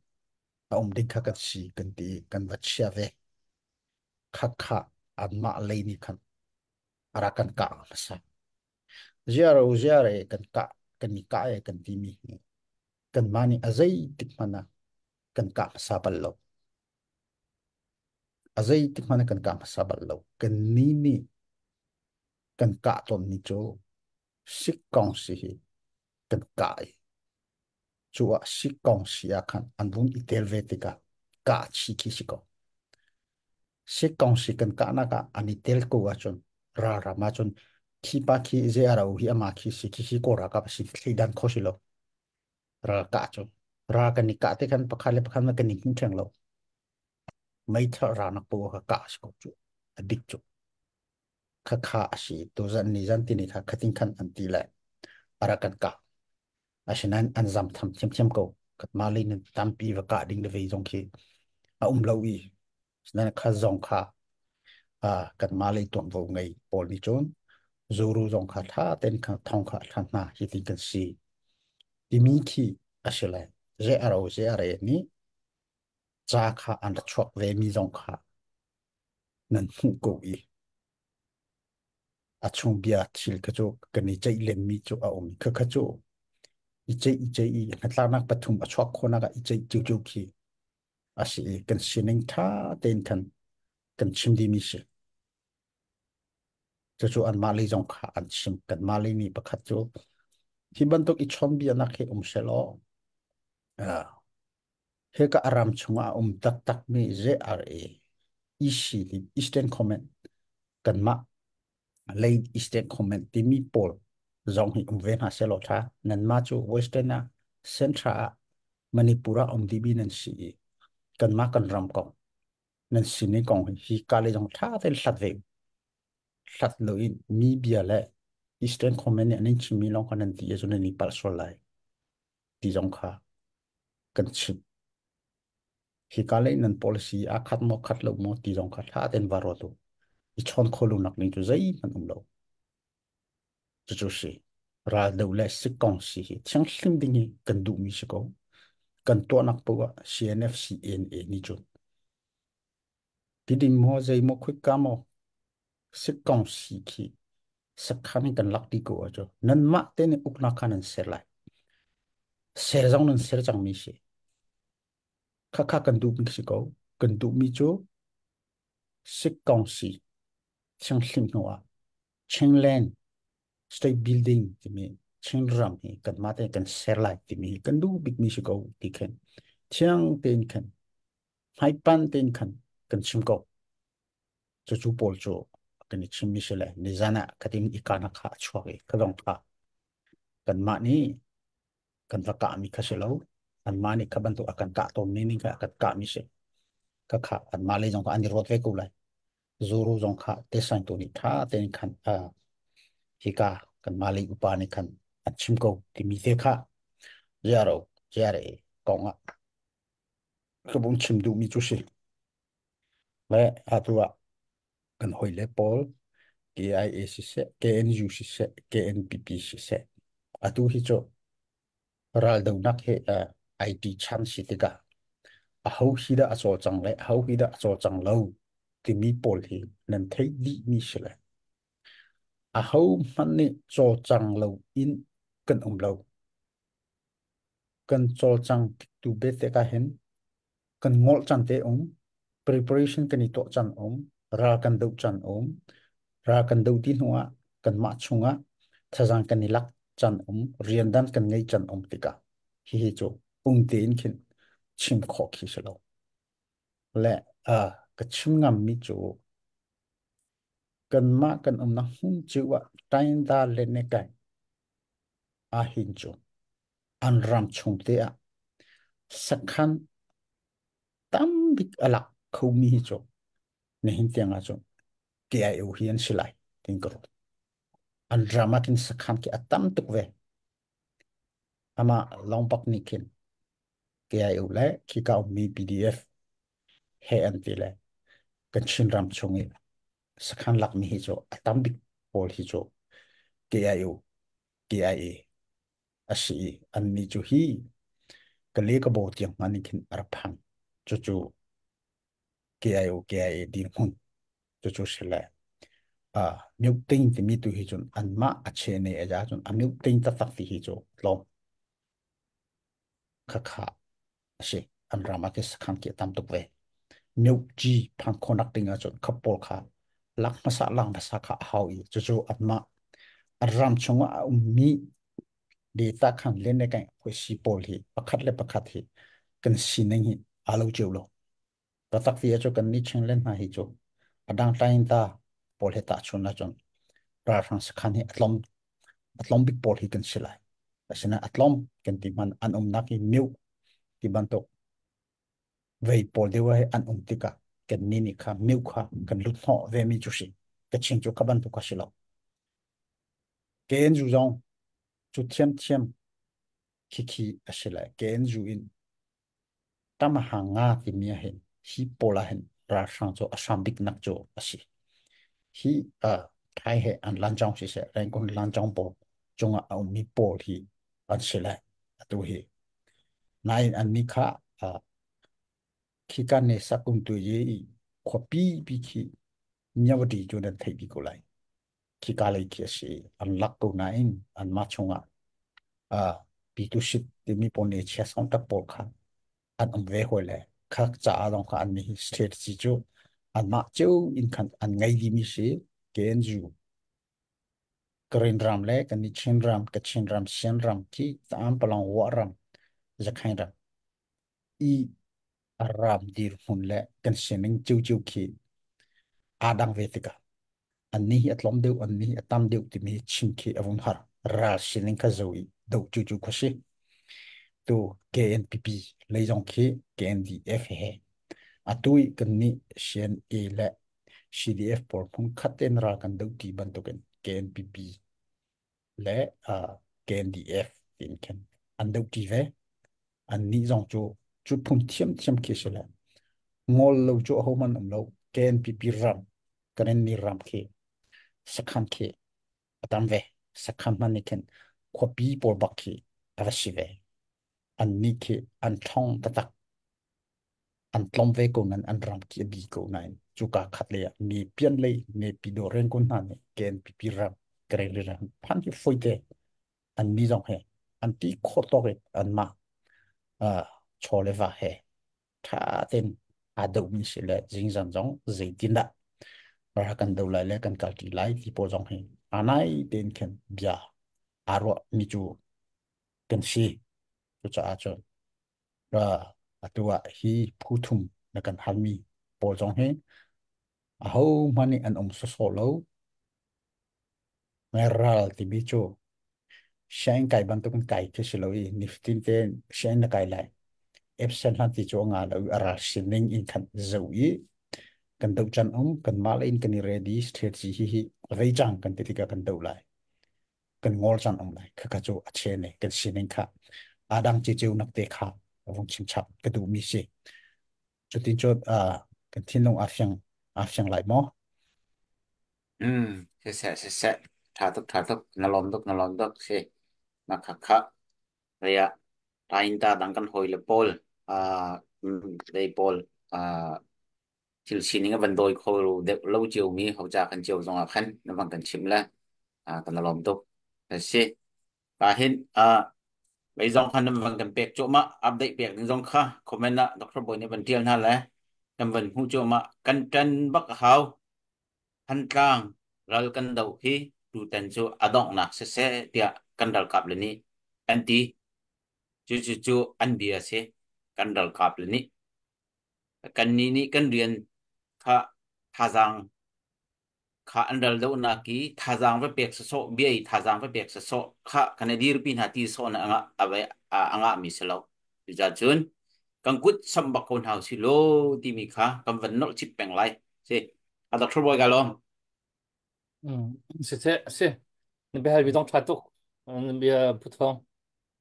ông đinh khắc cái gì cần tí cần vật xe về khắc khắc ăn mạ lấy ni khăn ara cần cả mà sao giờ rồi cần cả cần ni cả cần tí mi cần mani azai tik mana cần cả mà sao bal lâu azai tik mana cần cả mà sao bal lâu cần ni cần cả tôn ni chỗ xích con sĩ cần cả chúa xích con sĩ akan anh muốn itel về tika cả chi khi xích con si kong si kan ka na ka ani tel ko a chon ra ma chon khi pa khi je ara u hi ama khi si khi ko ra ka si khi dan kho si lo ra ka chon ra kan ni ka te kan pakha le pakha na kan ni kin thang lo mai tha ra na po ka si ko chu adik chu kha si to zan ni zan ti ni kha khatin khan an ti la ara kan ka asinan an zam tham chem ko kat ma le nin tam pi wa ka ding de ve jong khi a lo i nan kha zong kha à cần mà lấy tuần vào ngày bỏ đi trốn dù ru dòng khát tha tên khát thong khát khát na hi tin cần si đi mi khi asile dễ ở ni cha khá ăn đặt chọc về mi dòng khá nên hụ cổ ý à chung bia chil cái chỗ cần đi chạy lên mi chỗ ông cái chỗ i chạy i ngắt la nak pathum a chọc khona ga i chạy chiu chiu khi asi cần si ning tha tên cần chim đi mi si cho an ma lấy dòng khá an chim cần ma lấy ni pakhat chỗ khi ban tok i chom bia nak he se lo à he ka aram chunga tak tak mi je ar e isi di eastern comment kan ma late eastern comment ti mi pol zong hi ven ha se lo tha nan ma chu western na central manipura di bi nan si kan ma kan ram ko nan si ni kong hi ka le jong tha tel sat lo in mi bia le eastern comment ne nin chi mi long kan ti zo ni pal so lai ti jong kha kan chi khi cả lấy nên policy à khát lâu một tí dòng khát thà tên vào rồi tu ít chọn khâu luôn nặc nên tu giấy mình không lâu chú sĩ ra đầu lại sức con sĩ chẳng xin đi nhỉ cần đủ mi sức có cần tua nặc bùa CNF CNA ni chú tí đi mua giấy mua khuyết cam mua sức con sĩ khi sắc khăn cần lắc đi cổ cho nên mạ tên uk nặc khăn sẽ lại sẽ dòng nên sẽ chẳng mi sĩ khá cần đủ mi sức có cần đủ mi chú sức con sĩ chẳng xin hoa chẳng lên state building thì mình chẳng ram thì cần mà thế cần share lại thì mình cần đủ big mi go thì cần chẳng tên cần hai pan tên cần chim go cho chú bol cho cần chim mi sẽ lại nên zana cái tiếng ikana khá chua cái dòng khá cần mà ní cần phải cả mi khá sẽ lâu anh mà ní các bạn tụ akan cả tôm ní cái akan cả mi sẽ các khá anh mà lấy dòng anh đi rót về câu lại zuru dòng khá thế sang tụ ní thà tên cần hika kan mali upani kan achim ko timi te kha zero zere konga ko bung chim du mi chu si le atua กันหอยเลปอล KIA สิเส KNU สิเส KNPP สิเสอตุฮิโจรัลดนักเฮIT ชันสิติกาเขาฮิดาอโศจังเลยเขาฮิดาอโศจังเลวที่มีปอลฮีนั่นเทดีมีสิเลยเขามันนี่โศจังเลวอินกันเลวกันโศจังตูเบตเตกาเห็นกันงอลจันเตpreparation กันนี่โตจันรากันดูจันรากันดูที่หัวกันมาชงะถ้าจังกันนี่ลักจันเรียนดันกันไงจันติกาฮิฮิโจปุ่งเตียนขึ้นชิมขอคิสโลและก็ชิมงามมิโจกันมากันนักหุ่นจิวะไตน์ดาเลนเกยหินโจอันรำชงเตียสักขันตั้มบิกอลักเขามีฮิโจในหินเตียงอาจงเกียร์เฮียนสิไลติงกรดอันรามากินสักขันที่ตั้มตุกเวอามาลองปักนิกินเกียร์เล่คิกเอามี PDF เฮอันตีเล่กันชินรำชงเอสักขันหลักมีฮิโจตั้มบิกโอลฮิโจเกียร์เกียร์อาศัยอันนี้จูฮีก็เลี้ยกบอที่มันนี่คินอรพังจู่เกียร์ดีหุ่นจู่เสร็จแล้วมิวติ้งที่มีตัวฮิจุนอันมาอัจฉริยะจ้าจุนมิวติ้งตัดตัดที่ฮิจูลองข้าใช่อันรามาที่สขันเกี่ยตามตุกเวมิวจีพังคนนักติ้งอาจุนขับปอลข้าลักมาสักลังภาษาข้าฮาวอีจู่อันมาอันรามชงว่ามีเดต้าขันเล่นในกันคุยสีปอลฮีประคัดเลยประคัดฮีกันสินึงฮีอาลูเจียวโลตัดตัดที่อาจุกันนิชเชงเล่นมาฮิจูอดังไตน์ตาปอลเฮตาชนนะจนราฟังสขันฮีอัตลอมบิ๊กปอลฮีกันสิไลแต่ฉะนั้นอัตลอมกันที่มันอันนักฮีมิวที่บันทกเวปอลเดียวให้อันติกากันนี่ค่ะมิวค่ะกันลุดห่อเวมิจุสิกันชิงจุกับบันทกสิลาเกณฑ์จูจงจุดเทียมคิสิไลเกณฑ์จูอินตามหางาที่มีเห็นฮีปอลาเห็นราชังโจอสามบิ๊กนักโจสิฮีไทยเห็นอันลันจงสิเสแรงคนลันจงปอจงเอามีปอลฮีอันสิไลตัวฮีนายอันนี้ค่ะคิกันเนี่ยสักคนตัวยี่ขวบปีขี้เนียวดีจนได้ที่กูเลยคิกาเลยคิดสิอันลักกูนายอันมาชงปีตุสิตที่มีปนเอเชียสองตะปอลค่ะอันเวหัวเลยข้าจะอาลองค่ะอันนี้สเตทจิจูอันมาเจ้าอินคันอันไงดีมิสิเกณฑ์จูกรีนรามเล็กอันนี้เชนรามกับเชนรามเชนรามที่ตามพลังวัวรามจะใครรามอีอารามดีร์หุ่นเละกันเชนิงจิวคีอาดังเวติกาอันนี้อัตลอมเดียวอันนี้อัตามเดียวที่มีชิมคีอวุนหาราเชนิงคาโจอีดูจิวคุชิตัว KNPP เลยจงคี KNDF เฮอัตุยกันนี้เชนเอและ CDF ปอลพุ่งขัดเต็นรากันดูที่บันทุกัน KNPP และKNDF เป็นกันอันดูที่เวอันนี้จงจูพุ่งเทียมคีสิละงอลเราจูเอามันเรา KNPP รำกันนี่รำคีสักขันคีตามเวสักขันมันนี่กันขวบปีปอลบักคีอะไรสิเวอันนี้คีอันท่องตักอันตลอมเวกุนันอันรำคีบีกุนันจุกาขัดเลยมีเปลี่ยนเลยมีปีโดเรนกุนันเนี่ยKNPP รำกระเรื่องพันที่ฟุยเดอันนี้จงเฮอันที่โคตรเรอันมาชอเลวาเฮถ้าเต็นอาดูมิสิเลจิงจันจงใจดินดารากันดูไลเลกันกัลติไลที่พอจงเฮอันไหนเต็นเข็นเบียอารวะมิจูกันซีจุจ้าจนตัวฮีพูทุมนักันฮัลมีพอจงเฮเอามันนี่อันสโซโลเมรัลที่บิจูเชนไก่บันทุกันไก่ที่สิโลอีนิฟตินเตนเชนนักไก่ไลเอฟเซนฮันที่จงอาเราอาราชินิงอินคันเจ้าอีกันดูจันกันมาลอินกันนี่เรดี้สเตจีฮีเรจังกันติดกันดูไลกันงอลจันไลคือกันจูอัจเชนเนกันชินิงค่ะอาดังจิจูนักเตะค่ะวงชิมชับกันดูมิสิจุดที่จุดกันที่ลงอาฟยังไหลมอ se thả thức na lom tuk se na khakha ria tain ta dang kan hoi le pol a dei pol a chil sining van doi kho de lo chiu mi ho cha kan chiu zong a khan na bang kan chim la kan na lom tuk se ka hin bây giờ khăn nằm vàng cầm bẹc chỗ mà update bẹc những dòng kha comment na doctor boy này vẫn tiêu na lẽ nằm vẫn hu chỗ mà căn chân bắc hào han trang ral kan đầu hi tu ten chỗ adong na se tia kan dal kap leni anti chu an bia se kan dal kap leni kan ni kan rian kha thazang kha andal do na ki thazang ve pek so bi thazang ve pek so kha kan dir pin ha ti so na anga ave anga mi selo ja chun kan kut sam bak kon hau si lo ti mi kha kan van no chip peng lai se a doctor boy galom se ni be hal bi dong that tuk ni be putong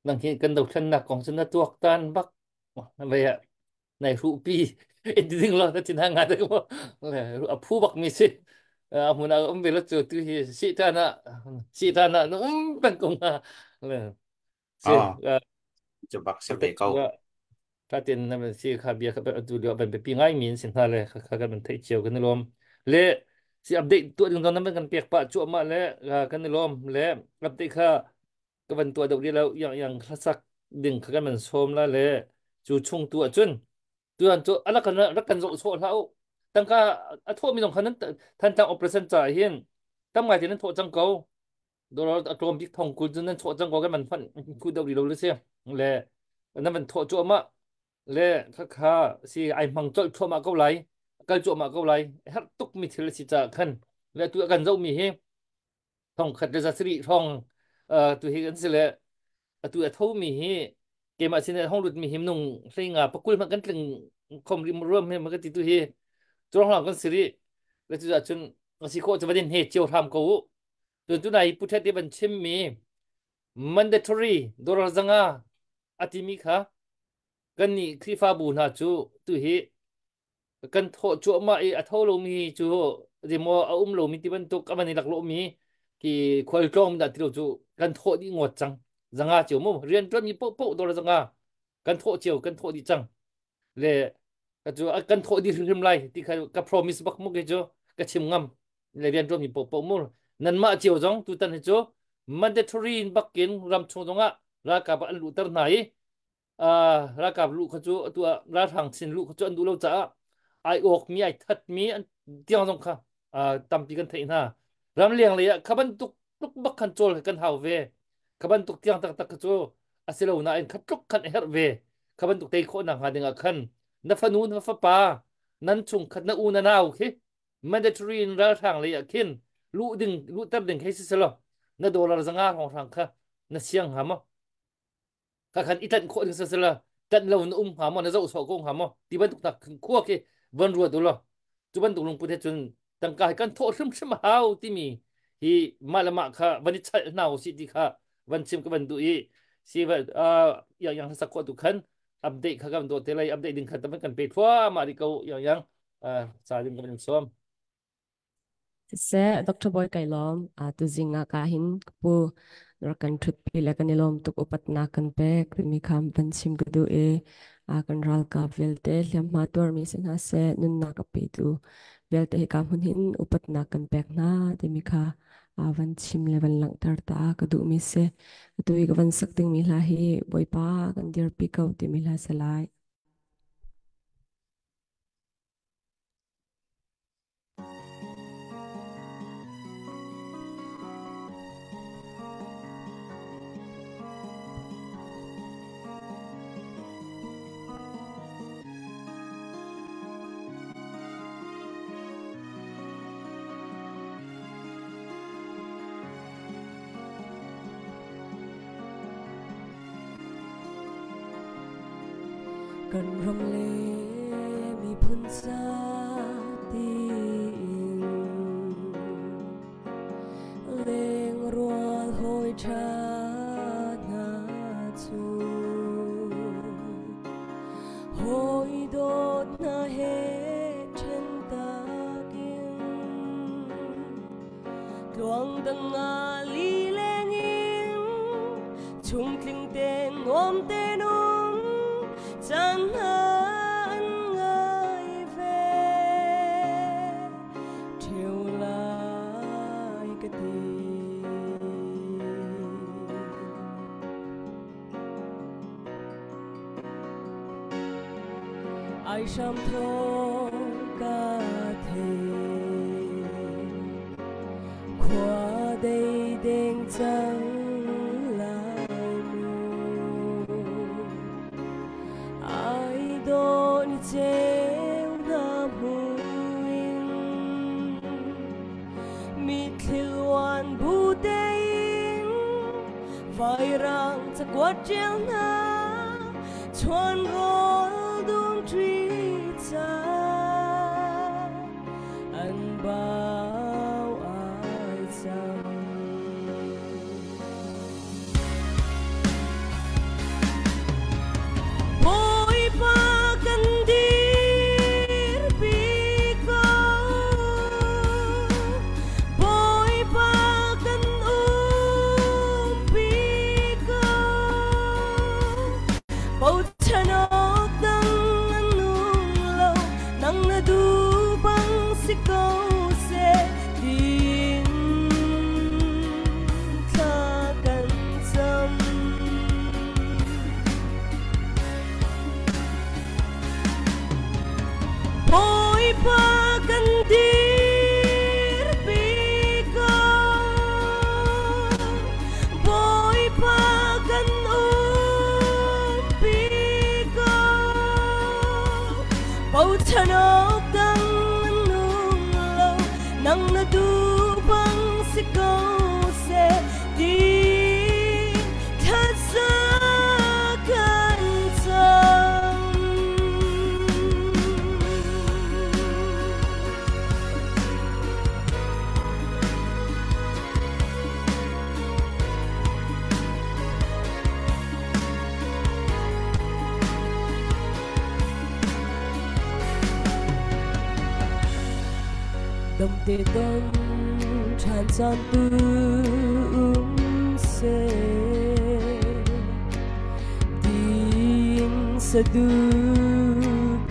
nang hi kan do khan na kong sun na tuak tan bak le ya này rượu pi em tin lo ta tin hàng ngàn đấy không rượu phu bạc mi xí muốn nào ông về là chỗ tu hi sĩ ta na nó bằng cùng là xí cho bak se tập be kau ta tiền là mình xí khá bia khá bia tu liệu bên bên pi ngay miền xin ha le khá khá mình thấy chiều cái này lom le xí update tuổi chúng ta nó bên cần piak pa chỗ mà le cái này lom le update khá cái vấn tuổi đầu đi lâu yang khá sắc đừng khá mình xôm la le chú chung tuổi chân tuan tu ala kan rakan zo so thau tangka a tho mi nong khanan than tang operation cha hian tam ngai tin tho chang ko do atom big thong ku jun tho chang ko kan man phan ku dau ri lo le se le na man tho chu ma le kha kha si ai mang chol tho ma ko lai kal chu ma ko lai hat tuk mi thil si cha khan le tu kan zo mi he thong khat ra sri thong tu hi kan se le tu a tho mi he ke ma sin hong lut mi him nung hlinga pakul ma kan tling khom rim rom he ma ka ti tu hi chong la kan siri le tu ja chun ngasi ko cha badin he chiu tham ko tu nai pu the ti ban chim mi mandatory dor zanga atimi kha kan ni khifa bu na chu tu hi kan tho chu ma e a tho lo mi chu di mo a lo mi ti ban tu ka mani lak lo mi ki khol tong da ti lo chu kan tho di ngot chang zanga chiu mo rian tro mi po po dor zanga kan tho chiu kan tho di chang le ka chu kan tho di rim lai ti kha ka promise bak mo ke chu ka chim ngam le rian tro mi po po mo nan ma chiu jong tu tan chu mandatory in bakin ram chung donga ra ka ba lu tar nai ra ka lu kha chu tu ra thang sin lu kha chu an du lo cha ai ok mi ai that mi an tiang jong kha tam pi kan thei na ram liang le kha ban tuk tuk bak kan chol kan hau ve kha ban tuk tiang tak tak chu asilo na en khat tuk khan her ve kha ban tuk tei kho na ha dinga khan na fa nu na fa pa nan chung khat na u na nau khi mandatory in ra thang le khin lu tar ding khai si lo na dollar zanga hong thang kha na siang ha ma ka khan itan kho ding sa la tan lo na ha mo na zo so kong ha mo ti ban tuk tak kho ke van ru du lo chu ban tuk lung pu the chun tang ka kan tho shim shim hau ti mi hi malama kha van cha naw si ti kha van chim ka ban du i si va yang sa ko tu khan update kha kan do te lai update ding kha tam kan pe thwa ma ri ko yang sa dim kan som se Dr. Boy kailom tu zinga ka hin pu rakan trip pila kanilom tuk upat na kan pek mi kham ban sim gudu e kan ral ka velte lam ma tor mi sin ha se nun na ka pe tu velte he kam hun hin upat na kan pek na ti mi kha van sim level lang tar ta ka du mi se tu i ka van sak ting mi la hi boy pa kan dir pi ka ti mi la salai cần rong lê mi phun sa tin leng rual hoi cha na chu hoi dot na he chen ta kin đằng ngà li lên in chung kinh tên ôm tên chẳng hẳn ngài về chiều lại cái tình ai sớm thô cả thể qua đây đêm trắng treo nam huin mi khilwan bu dein vai rang cha quat treo na chuan rol dung tri cha an bao ai chăng chanok dang nung lo nang na du bang si ko se di that sa kan sam đồng tê tân tràn san tu se din sa du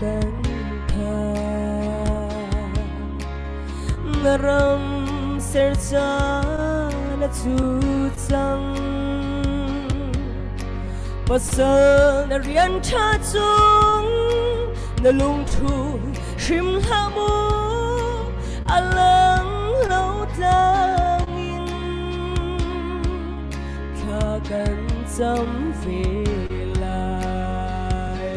kan tha ngaram ser cha na chu chang pasal na rian cha chung na lung thu shim ha mu alang lâu tang in tha kan chấm về lại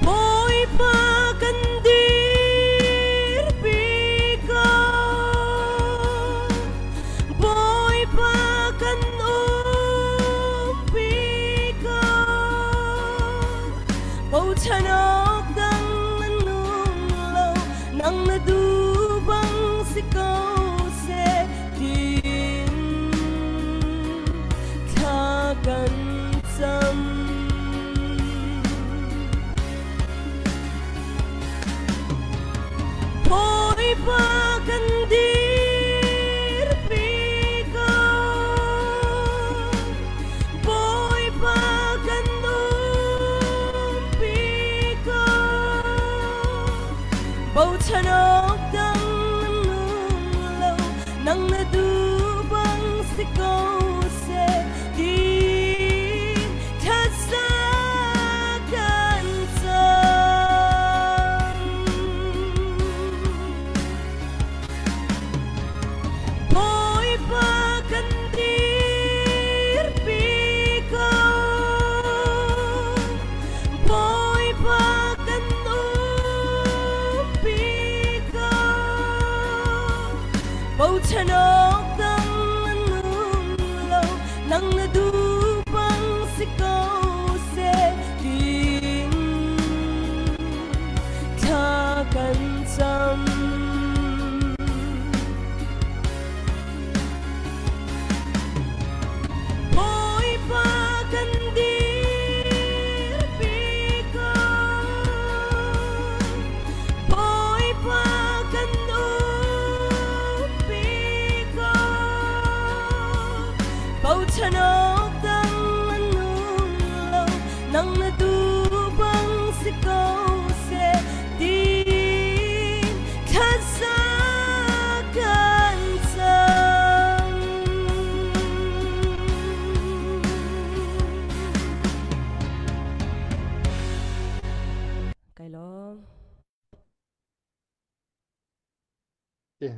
bôi ba kan dir bi ko bôi ba kan bi ko bầu chanok dang nung lo nang na du bang si ko se din tha kan cham bôi ba kan dir bi ko bôi ba kan bầu chanok dang nung lo nang na du bang si ko se di that sa kan sam bôi ba kan dir bi ko bôi ba kan bầu chanok dang nung lo nang na du bang si ko se din tha kan cham bôi ba kan dir bi ko bôi ba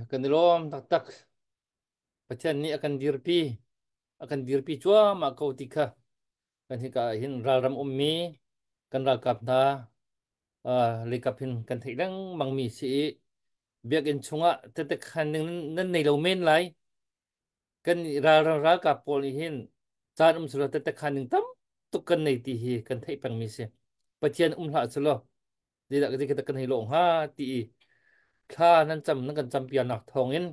kan lom tak tak pathian ni akan dirpi chua ma kau tika kan hi ka hin ral ram ummi kan ral kap na le kap hin kan thei dang mang mi si biak in chunga te khan nan nei lo men lai kan ral kap pol hin chan sura te khan ning tam tu kan nei ti hi kan thei pang mi se pathian hla chulo di da ki ta kan hei lo ha ti kha nan cham nan kan cham pian nak thongin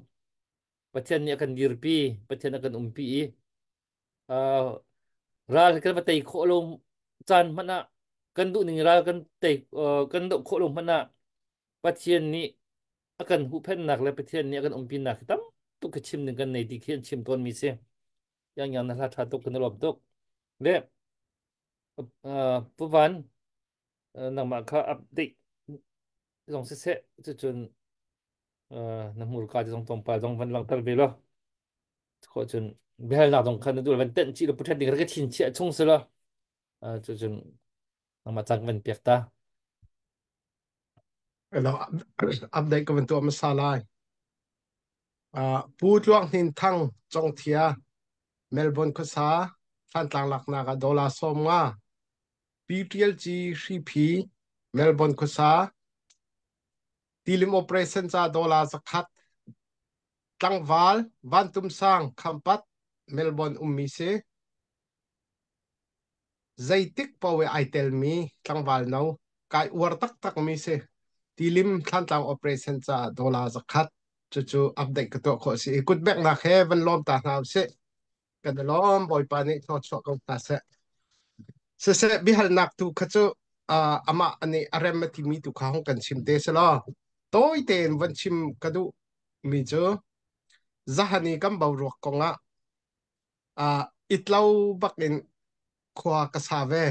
pathian ni akan dirpi pathian akan umpi ral kan batei kho lo chan mana kan du ning ral kan tei kan do kho lo mana pathian ni akan hu phen nak le pathian ni akan umpi nak tam tu ka chim ning kan nei ti khian chim ton mi se yang na la tha to kan lom tok le puwan nang ma kha update dong se chu chun na mur ka dong tong pa dong van lang tar ve lo kho chun behal na dong khan du van ten chi lo puthat ding ka thin chi chung se lo chu chun nang ma chang van pek ta lo update ko ban to masalai pu tuang hin thang chong thia Melbourne ko sa than tlang lak na ka dollar som nga PTLG 3P Melbourne ko sa tilim operation cha dollar zakhat tlangwal vantum sang khampat Melbourne ummi se zaitik pawe aitel mi tlangwal no kai war tak tak mi se tilim than tlang operation cha dollar zakhat chu update ko to kho si kut bek na khe van lom ta na se kan lom boy pa ni thot so ko ta se bihal nak tu khachu ama ani aremati mi tu kha hong kan sim te se lo toy ten van chim kadu mi chu zahani kam bau rok ko nga itlau bakin khwa ka sa ve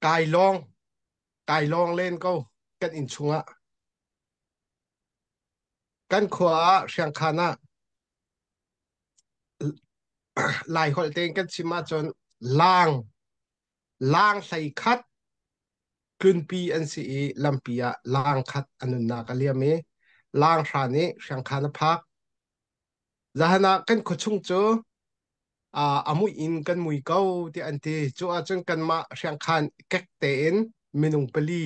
kai long len ko kan in chunga kan khwa siang khana lai hol ten kan chima chon lang sai khat kun pi an si lampia lang khat anun na ka liame lang rani siang khana phak zahana kan khochung chu amui in kan mui kau ti anti chu a chun kan ma siang khan kek te in minung pali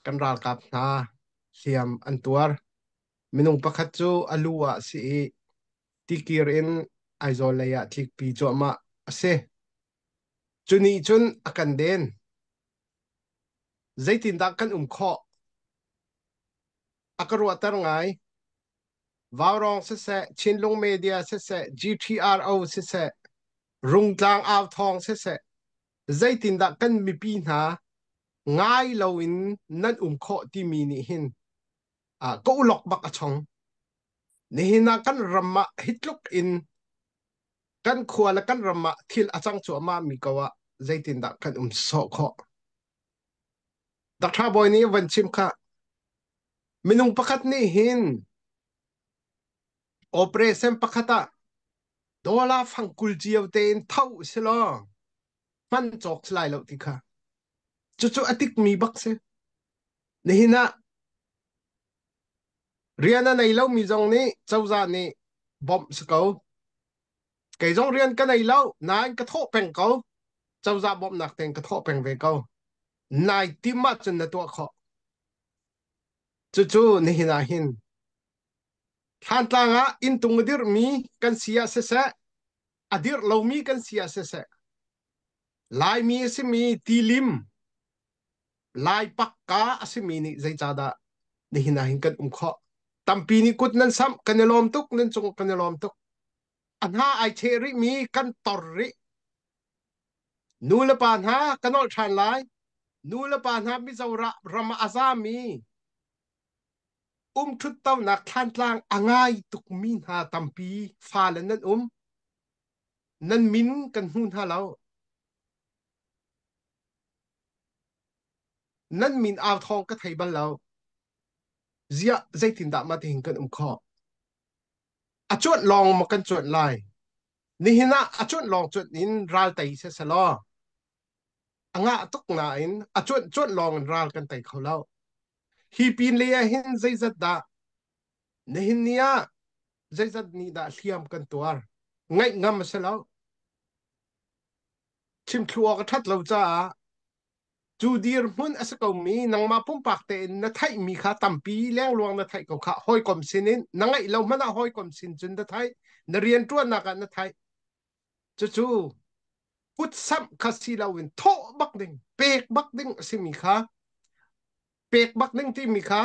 kan ral kap na siam antuar minung pakhat chu alua si tikir in aizolaya thik pi chu ma ase chuni chun akan den zaitin da kan kho akarwa tar ngai Vaurong se Chinlung Media se GTRO se Rungtlang Ao Thong se zaitin da kan mi pi na ngai lo in nan kho ti mi ni hin ko lok bak achong ni hina kan ramma hitluk in kan khwala kan ramma thil achang chu ma mi kawa zaitin da kan so kho dakha boy ni van chim kha minung pakhat ni hin operation pakhata dola phangkul jiaw ten thau selo man chok slai lo ti kha chu atik mi bak se ni hina riana nei lo mi jong ni chawza ni bom sko cái dòng riêng cái này lâu nãy cái thọ bèn câu châu ra bom nạc tiền cái thọ bèn về câu nãy tim mắt chân là tua khó chú nhi na hin han tlang á in tung dir mi kan sia se adir lo mi kan sia se lai mi se mi tilim lai pakka asimi ni zai chada nhi na hin kan kho tampi ni kut nan sam kan lom tuk nan chung kan lom tuk anha ai cheri mi kan torri nula pan ha kanol than lai nula pan ha mi zawra rama azami thut taw nak than tlang angai tuk min ha tampi falan nan min kan hun ha lo nan min aw thong ka thai bal lo zia zaitin da ma te hin kan kho achot long ma kan chot lai ni hina achot long chot in ral tai se salo anga tuk na in achot long ral kan tai kholo hi pin le hin zaizat da ne hin nia zaizat ni da hliam kan tuar ngai ngam selo chim thluwa ka that lo cha chu dir mun asako mi nang ma pum pak te na thai mi kha tampi leng luang na thai ko kha hoi kom sinin nangai lo mana hoi kom sin chun da thai na rian tuan na ka na thai chu chu put sam khasi lawin tho bak ding pek bak ding simi kha pek bak ding ti mi kha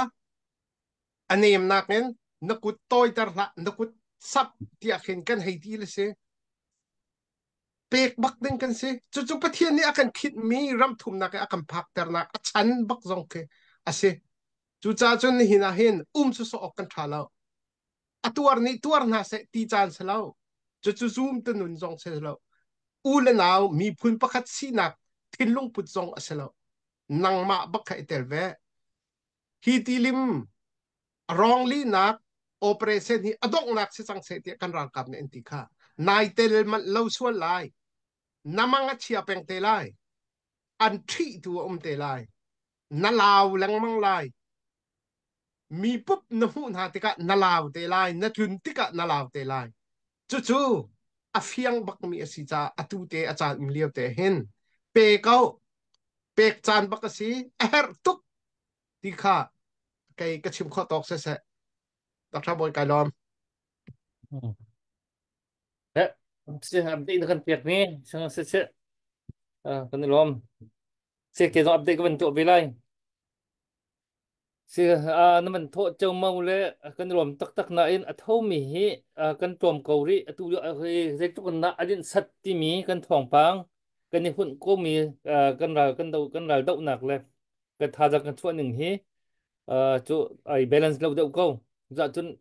anem naken nakut toy tar la nakut sap ti akhin kan haiti le se pek bak ding kan se chu chu pathian ni akan khit mi ram thum na ka akan phak tar na achan bak jong ke ase chu cha chun ni hina hin chu so ok kan thala atuar ni tuar na se ti chan se lo chu chu zoom tu nun jong se lo u le naw mi phun pakhat si nak thinlung put jong aselo nang ma bak khai tel ve hi ti lim wrongly nak operation hi adok nak si sang se ti kan rang kap ne enti kha nai tel man lo sual lai namanga chia peng te lai an thi tu te lai na law lang mang lai mi pup na hu na te ka na law te lai na tun ti ka na law te lai chu chu a fiang bak mi asi cha atu te a chan im liu te hen pe kau pek chan bak asi a her tuk ti kha kai ka chim kho tok se se Dr. Boy kai lom Đấy, sẽ update nó cần việc nè, xong sẽ cần làm sẽ kế tục update cái vấn chỗ về lại sẽ nó mình thọ châu mau lệ cần làm tắc tắc na in thâu mi hi cần trộm cầu ri tu cái dây chút cần na adin sắt ti mi cần thòng pang cần đi hun cô mi cần là đậu nạc lệ cần thà ra cần chuan những hi chỗ ai balance lâu đậu câu dạ chun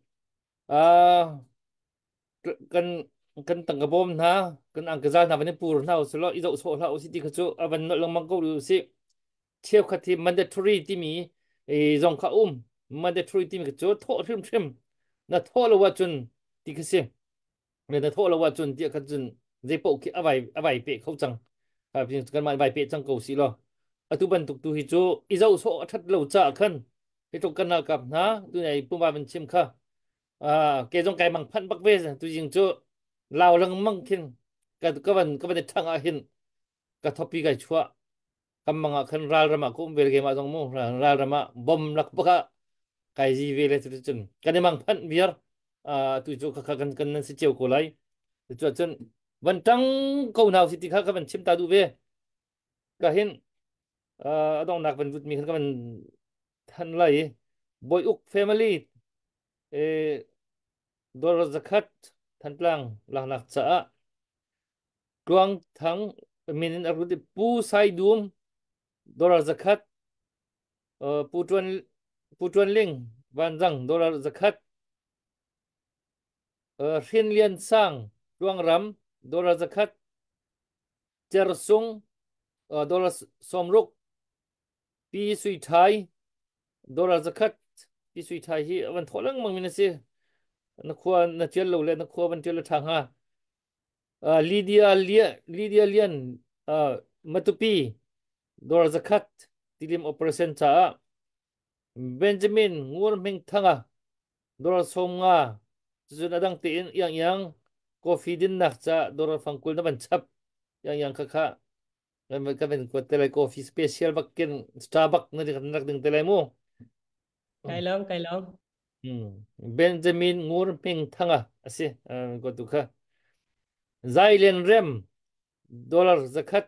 cần cần tăng cái bom ha cần ăn cái da nào vẫn bù nào số lo ít dậu số nào thì cái chỗ vẫn nội lòng mang câu được xí theo khát thì mandatory tí mi dòng khá mandatory tí mi cái chỗ thọ thêm thêm na thọ là wat chun tí cái xí mình na thọ là wat chun tí cái chun dây bộ kia à vài bệ không chẳng vì cần mà vài bệ chẳng cầu xí lo tu ban tục tu hi chỗ ít dậu số thật lâu chả khăn cái chỗ cần nào cầm ha tu này bung ba bên chim kha cái dòng cái bằng phân bắc về tu dừng chỗ lao lăng măng kinh cái vấn thằng à hin cái topic cái chua cầm bằng khăn ral rama cũng về cái mà dòng mu ral rama bom lắc baka cái gì về lại tu chun cái này bằng phân biar tu chỗ khắc cần cần nên sẽ chiều cổ lại tu chun vẫn trăng câu nào thì khắc cái vấn chim ta du về cái hin dòng nạc vấn vụt mi cái vấn thân lại boy uk family dollar zakat than tlang lang nak cha tuang thang minin arudi pu sai dum dollar zakat putuan ling vanjang dollar zakat rin lian sang tuang ram dollar zakat chersung dollar somruk pi sui thai dollar zakat pi sui thai hi van tholang mang minasi na khua na chel lo le na khua van chel thang ha Lydia Lian matupi dollar zakat tilim operation cha Benjamin ngur ming thanga dollar somnga zun adang tin yang coffee din nak cha dollar fangkul na ban chap yang kha ka ben ko tele coffee special bakken Starbucks na di nak ding tele mo Kai long Benjamin ngur ming thanga ase ko tu kha Zailen rem dollar zakat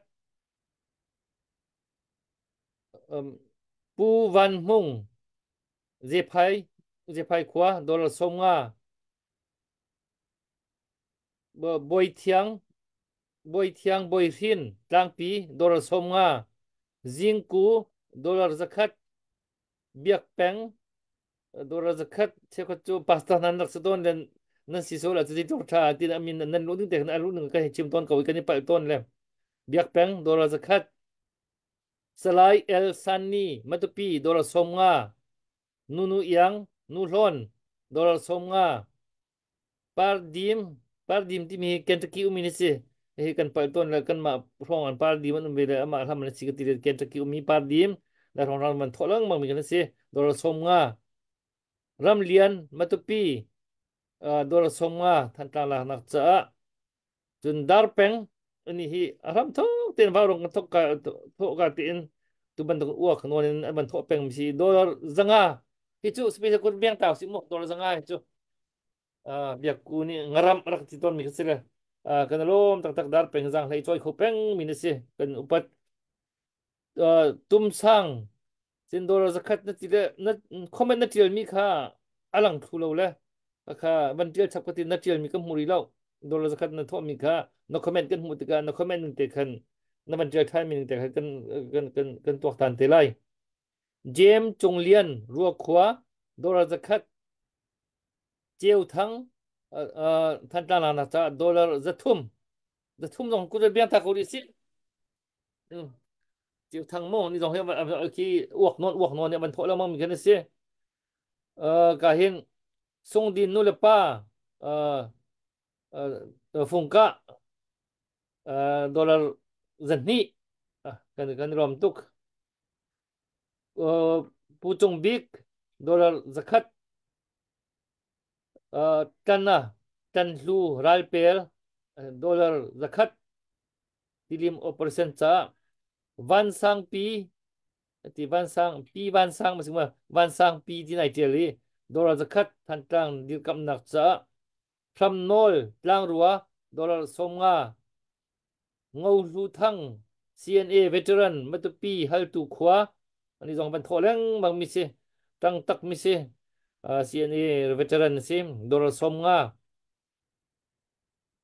pu van mung zepai khwa dollar somnga boy thiang boy rin tlang pi dollar somnga zingku dollar zakat biak peng dollar zakat chekho chu pasta nan nak sadon len nan si so la ti tor tha tin amin nan lo ding te na lu nang ka chim ton ka wi ka ni pa ton le biak peng dollar zakat salai el sanni matupi dollar somnga nunu yang nu lon dollar somnga pardim ti mi Kentucky umi ni si kan pa ton la kan ma rong an pardim an be ama ham na si ti Kentucky umi pardim na rong ram man tholang mang mi kan se dollar som nga ram lian matupi dollar som nga than tlang la nak cha chun dar peng ani hi aram tho ten ba rong thok ka tho ka tin tu ban dong uak non in ban tho peng si dollar zanga hi chu space ko biang taw si mo dollar zanga hi chu biak ku ni ngaram rak ti ton mi ka kan lom tak tak dar peng zang lai choi khu peng mi ni se kan upat tum sang sin dollar zakat na ti na comment na tiel mi kha alang thu lo le kha ban tiel chap ka ti na tiel mi ka muri lo dollar zakat na tho mi kha no comment kan mu ti ka no comment ning te khan na ban tiel thai mi ning te khan kan tok tan te lai jem chung lian ruwa khwa dollar zakat chiêu thắng than ta là ta dollar rất thum dòng cũng biang ta có đi xí chiêu thắng mô ni dòng hiện khi uộc non này mình thôi là mong mình cái này xí cả hiện song din nô lệ pa phùng cả dollar dân ni cái rom tuk pu chung big dollar zakat tan lu ral pel dollar zakat tilim operation cha van sang pi ti van sang mà van sang pi ti nai teli dollar zakat than tang dir kam nak cha phram nol tlang ruwa dollar somnga ngau lu thang CNA veteran matupi hal tu khwa ani jong ban tholeng bang mi se tang tak mi se CNA veteran sim dollar somnga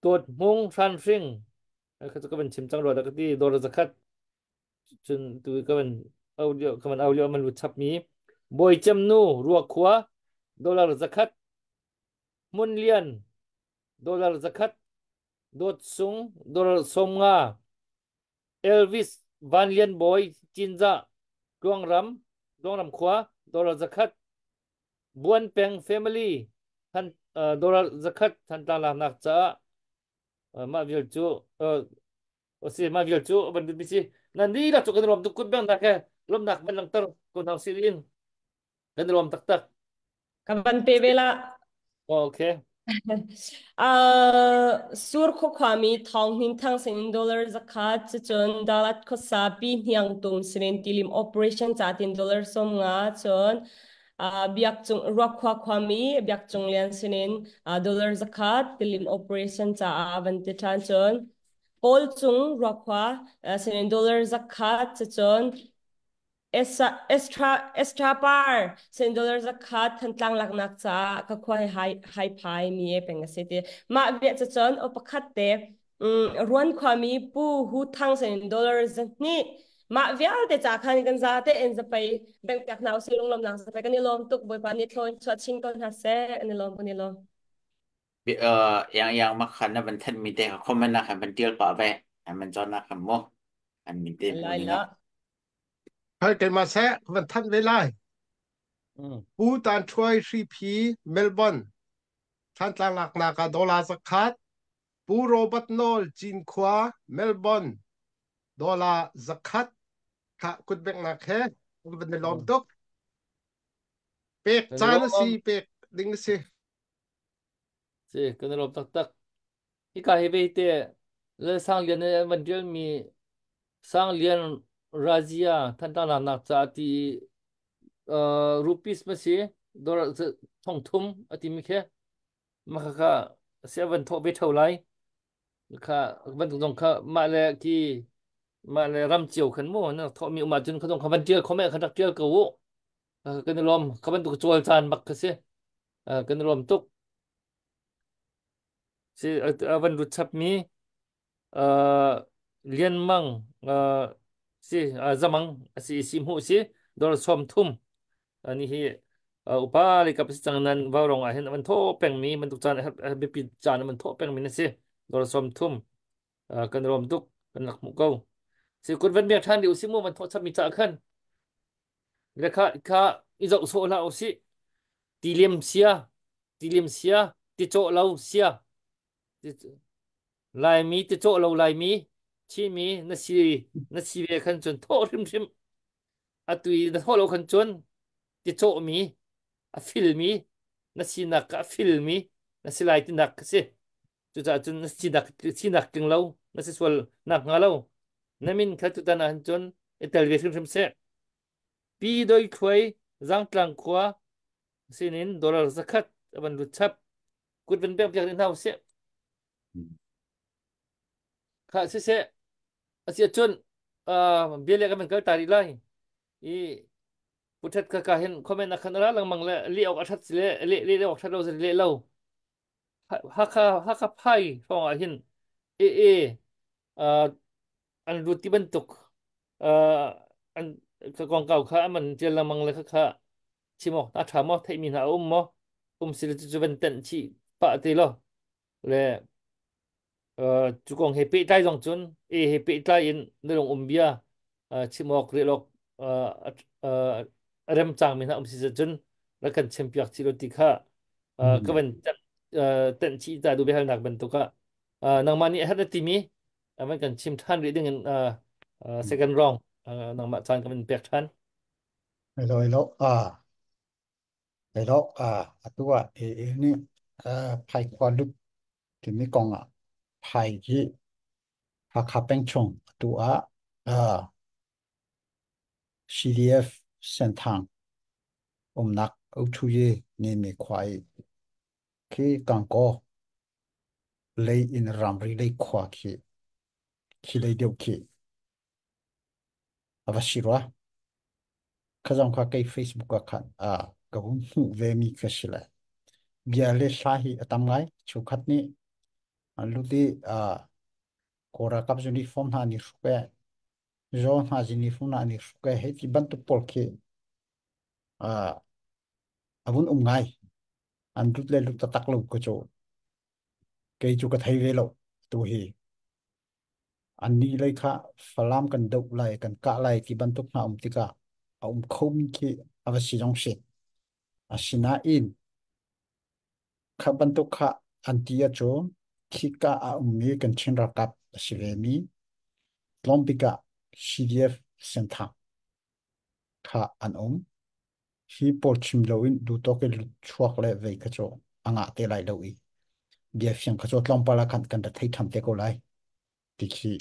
tot mung san fring ka ka ban chim chang ro da ka ti dollar zakat chun tu ka ban audio man lu chap mi boy chem nu ruwa khwa dollar zakat mun lian dollar zakat dot sung dollar somnga Elvis Van Lian Boy Chinza Duang Ram khwa dollar zakat Buan Peng family than dollar zakat than ta la nak cha ma vil chu osi ma vil chu ban bi si nan di la chu kan rom tu kut bang nak lom nak ban lang tar ko naw sirin kan rom tak tak Kaban pe bela okay sur kho khami thong ning thang sin dollar zakat chon dalat kho sapi hyang tum sirin tilim operation chatin dollar som nga chon biak chung rakwa khami biak chung lian sinin dollar zakat tilim operation cha avanti chan chon kol chung rakwa sinin dollar zakat chon extra par sen dollar zakat thantlang lak nak cha ka khwai hai phai mi e peng se te ma bia cha chon opakhat te ruan khwami pu hu thang sen dollar zani ma vial te cha khan kan za te en za pai bank tak naw silong lom nang sa pai kan ni lom tuk boy pa ni thon chwa ching ton ha se ni lom ni lom yang makan na bantan mi te comment na kan bantil pa ve man jon na kan mo an mi te mo ni na hay cái mà sẽ vẫn thân với lại u tan chuối si pi Melbourne than tlang lak na ka dollar zakat pu Robert Nol Jin Khwa Melbourne dollar zakat ka kut bek na khe ben lom tok pek chan si pek ding si kan rom tak tak hi ka he be te le sang lian ne man dial mi sang lian razia than ta la nak cha ti rupees ma si dollar thong thum ati mi khe ma kha 7 tho be thau lai kha ban dong kha ma le ki ma le ram chiu khan mo na tho mi ma chun kha dong kha ban tiel kho me kha dak tiel ko wo kan lom kha ban tu chol chan mak kha se kan lom tuk si ban du chap mi lian mang si zamang si sim hu si dor som thum ani hi upa le kap si chang nan wa rong a hen man tho peng mi man tu chan be pi chan man tho peng mi na si dor som thum kan rom tuk kan lak mu ko si kun ven mek than diu si mu man tho chap mi cha khan le kha i zo so la o si ti lim sia ti cho lau sia lai mi ti cho lau lai mi chi mi na si ve khan chun tho rim rim atui na holo khan chon ti cho mi a filmi na sinak a filmi na silai ti nak se chu cha chun na sinak ting lo na se swal nak nga lo na min kha tu ta na han chon e television rim se pi doi khoi zang tlang khwa sinin dollar zakat aban lu chap kut ben bek jak din hau se kha se se asia chun bele ka men ka tari lai i putat ka hen komen na khanara lang mang le li ok athat le ok that lo le lo haka phai phong a hin e an ruti bentuk an ka kong kau kha man tel lang mang le kha chimo ta thamo thai min ha mo sil chu ben ten chi pa te lo le chú con hệ bị tai dòng chun hệ bị tai in nơi đồng bia chỉ một rễ lộc rem chang mình ham si chun là cần xem piak chỉ lo tikha các bạn tận chỉ ra đủ behal nak ben tuka nang mani hat timi mình cần chim than reading in second round nang ma chan các bạn pek than hello hello atua ini pai kwa lu thì mi kong pai ji ha peng chong tua CDF sentang nak au thu ye ni mi khwai khi kang ko lei in ram ri lei khwa khi lei deu khi avashirwa khazam kha kai Facebook ka khan ka hun hu ve mi ka shila bia le sahi atam ngai chu khat ni ludi kora kap juni form ha ni shpe zo ha jini form na ni shpe he ti ban tu pol ke abun ngai an rut le lu ta tak lo ko cho ke chu ka thai ve lo tu hi an ni lai kha falam kan dau lai kan ka lai ti ban tu na tika khom ki avasi jong se asina in kha ban tu kha antia cho khika mi kan chin ra kap asivemi lompika CDF sentha kha an hi por chim loin du to ke chuak le ve ka cho anga te lai lo i bia fiang ka cho tlom pala kan da thai tham te ko lai ti khi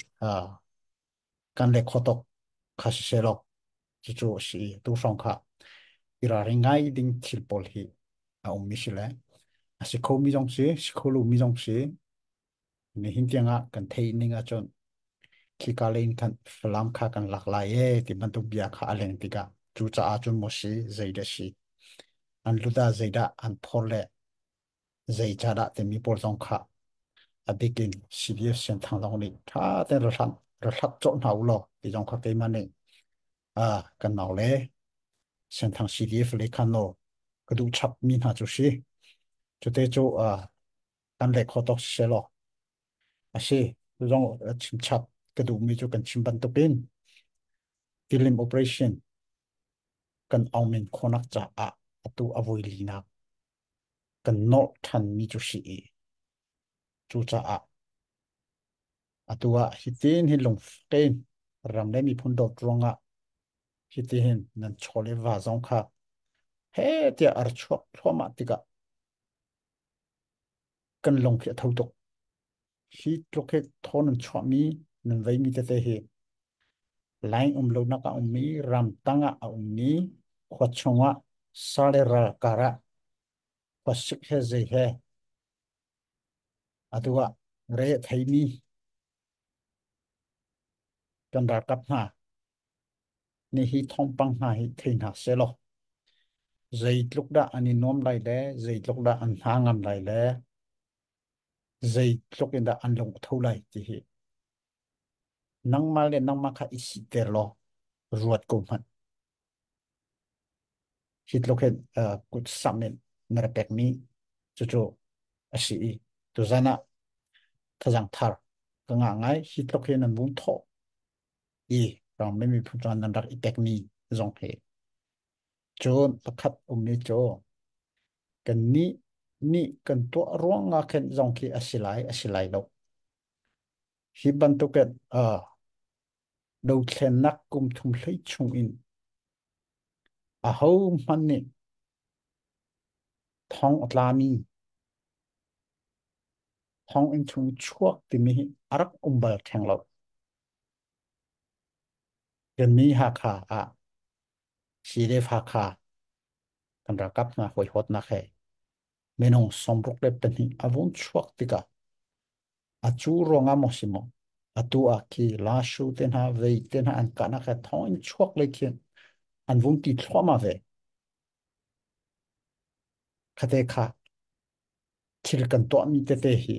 kan le khotok kha se lo chu chu si tu song kha ira ringai ding thil pol hi mi sile asi kho mi jong si kholu mi jong si ni hin tianga kan thei ninga chon khi ka lein kan falam kha kan lak lai e ti ban tu bia kha aleng tika chu cha a chun mo si zaida si an luda zaida an phorle zai cha da te mi por jong kha abikin CDF sen thang long ni tha te ro thak cho nau lo ti jong kha ke mane kan nau le sen thang CDF le khan no ka du chap min ha chu si chu te chu kan le kho tok se lo asi rong chim chap ka du mi chu kan chim ban to pin tilim operation kan aumin khonak cha atu avoi lina kan no than mi chu si chu cha atua hitin hi long ken ram le mi phun dot ronga hitin nan chole wa zong kha he tia ar chok thoma tika kan long khia thau tok hi tlokhe thon chwa mi nan vai mi te he lain lo na ka mi ram tanga mi khochonga sale ra kara pasik he ze he atua re thai mi kan ra kap na ni hi thong pang na hi thein ha se lo zai tluk da ani nom lai le zai tluk da an hangam lai le zai tluk in da an long thau lai ti hi nang ma le nang ma kha isi ter lo ruat ko man hit tluk he kut samen nar pek mi chu chu asi tu zana thajang thar ka nga ngai hit tluk he nan bun tho rong me mi phu chan nan rak ipek mi zong he chon pakhat mi cho kan ni kan to ruang nga khen zong ki asilai lo hi ban to ket do khen nak kum thum hlei chung in à hâu man nè thong atlami thong in chung chuak ti mi arak umbal thang lo gen mi ha kha a si de pha kha kan ra kap na hoi hot na khe menong somruk le pen hi avun chuak tika a chu ronga mosimo atu a ki la shu ten ha ve ten ha an kana kha thong in chuak le khin an vung ti thwa ma ve khate kha thil kan to mi te te hi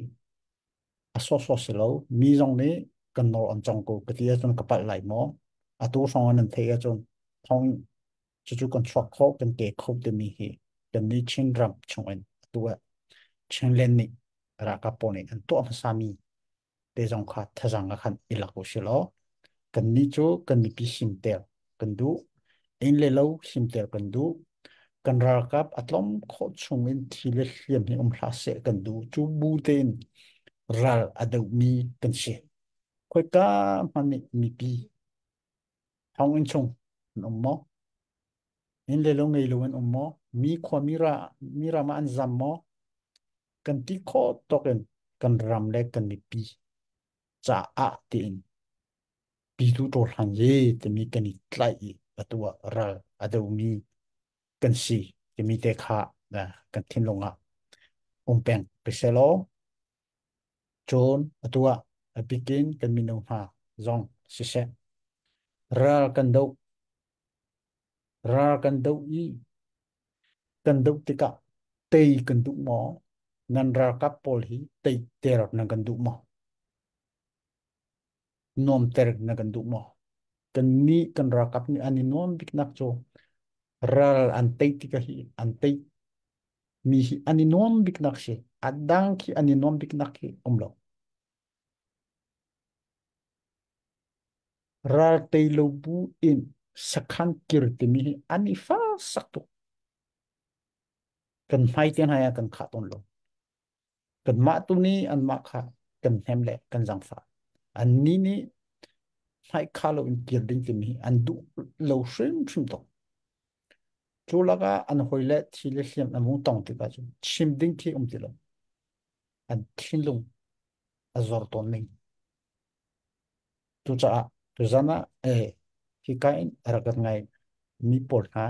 aso so se lo mi jong ne kan nor an chong ko ka ti a chon ka pat lai mo a tu song an the a chon thong chu chu kan chok kho kan ke kho te mi hi kan ni chin ram chong en tu a chen len ni ra ka po ni an to ma sa mi te jong kha tha jang ka khan ila ko se lo kan ni chu kan ni pi sim te kan du in le lo sim te kan du kan ra kap atlom kho chung in thi le hliam ni hla se kan du chu bu ten ral adau mi kan se khoi ka man ni mi pi hong in chung no mo in le lo ngei lo en mo mi kho mira ma an zam mo kan ti kho token kan ram le kan mi pi cha a tin pi tu to han ye te mi kan i tlai atua ral adau mi kan si te mi te kha na kan thin longa peng pe se lo chon atua apikin kan mi no ha zong si se ra kan do i kan do tika tei kan du mo nan ra ka pol hi tei ter na kan du mo nom ter na kan du mo kan ni kan ra kap ni ani non bik nak cho ral an tei tika hi an tei mi hi ani non bik nak se adang ki ani non bik nak ki omlo ral tei lo bu in sakhan kir te mi hi ani fa sak to kan mai ten haya kan kha ton lo kan ma tu ni an ma kha kan hem le kan jang fa an ni ni hai kha lo in kir ding te mi an du lo shrim shrim to chu laga an hoile thi le hliam an mu tong te ka chu chim ding ki ti lo an thin lung azor ton ning tu cha tu zana e hi kain aragat ngai mi por ha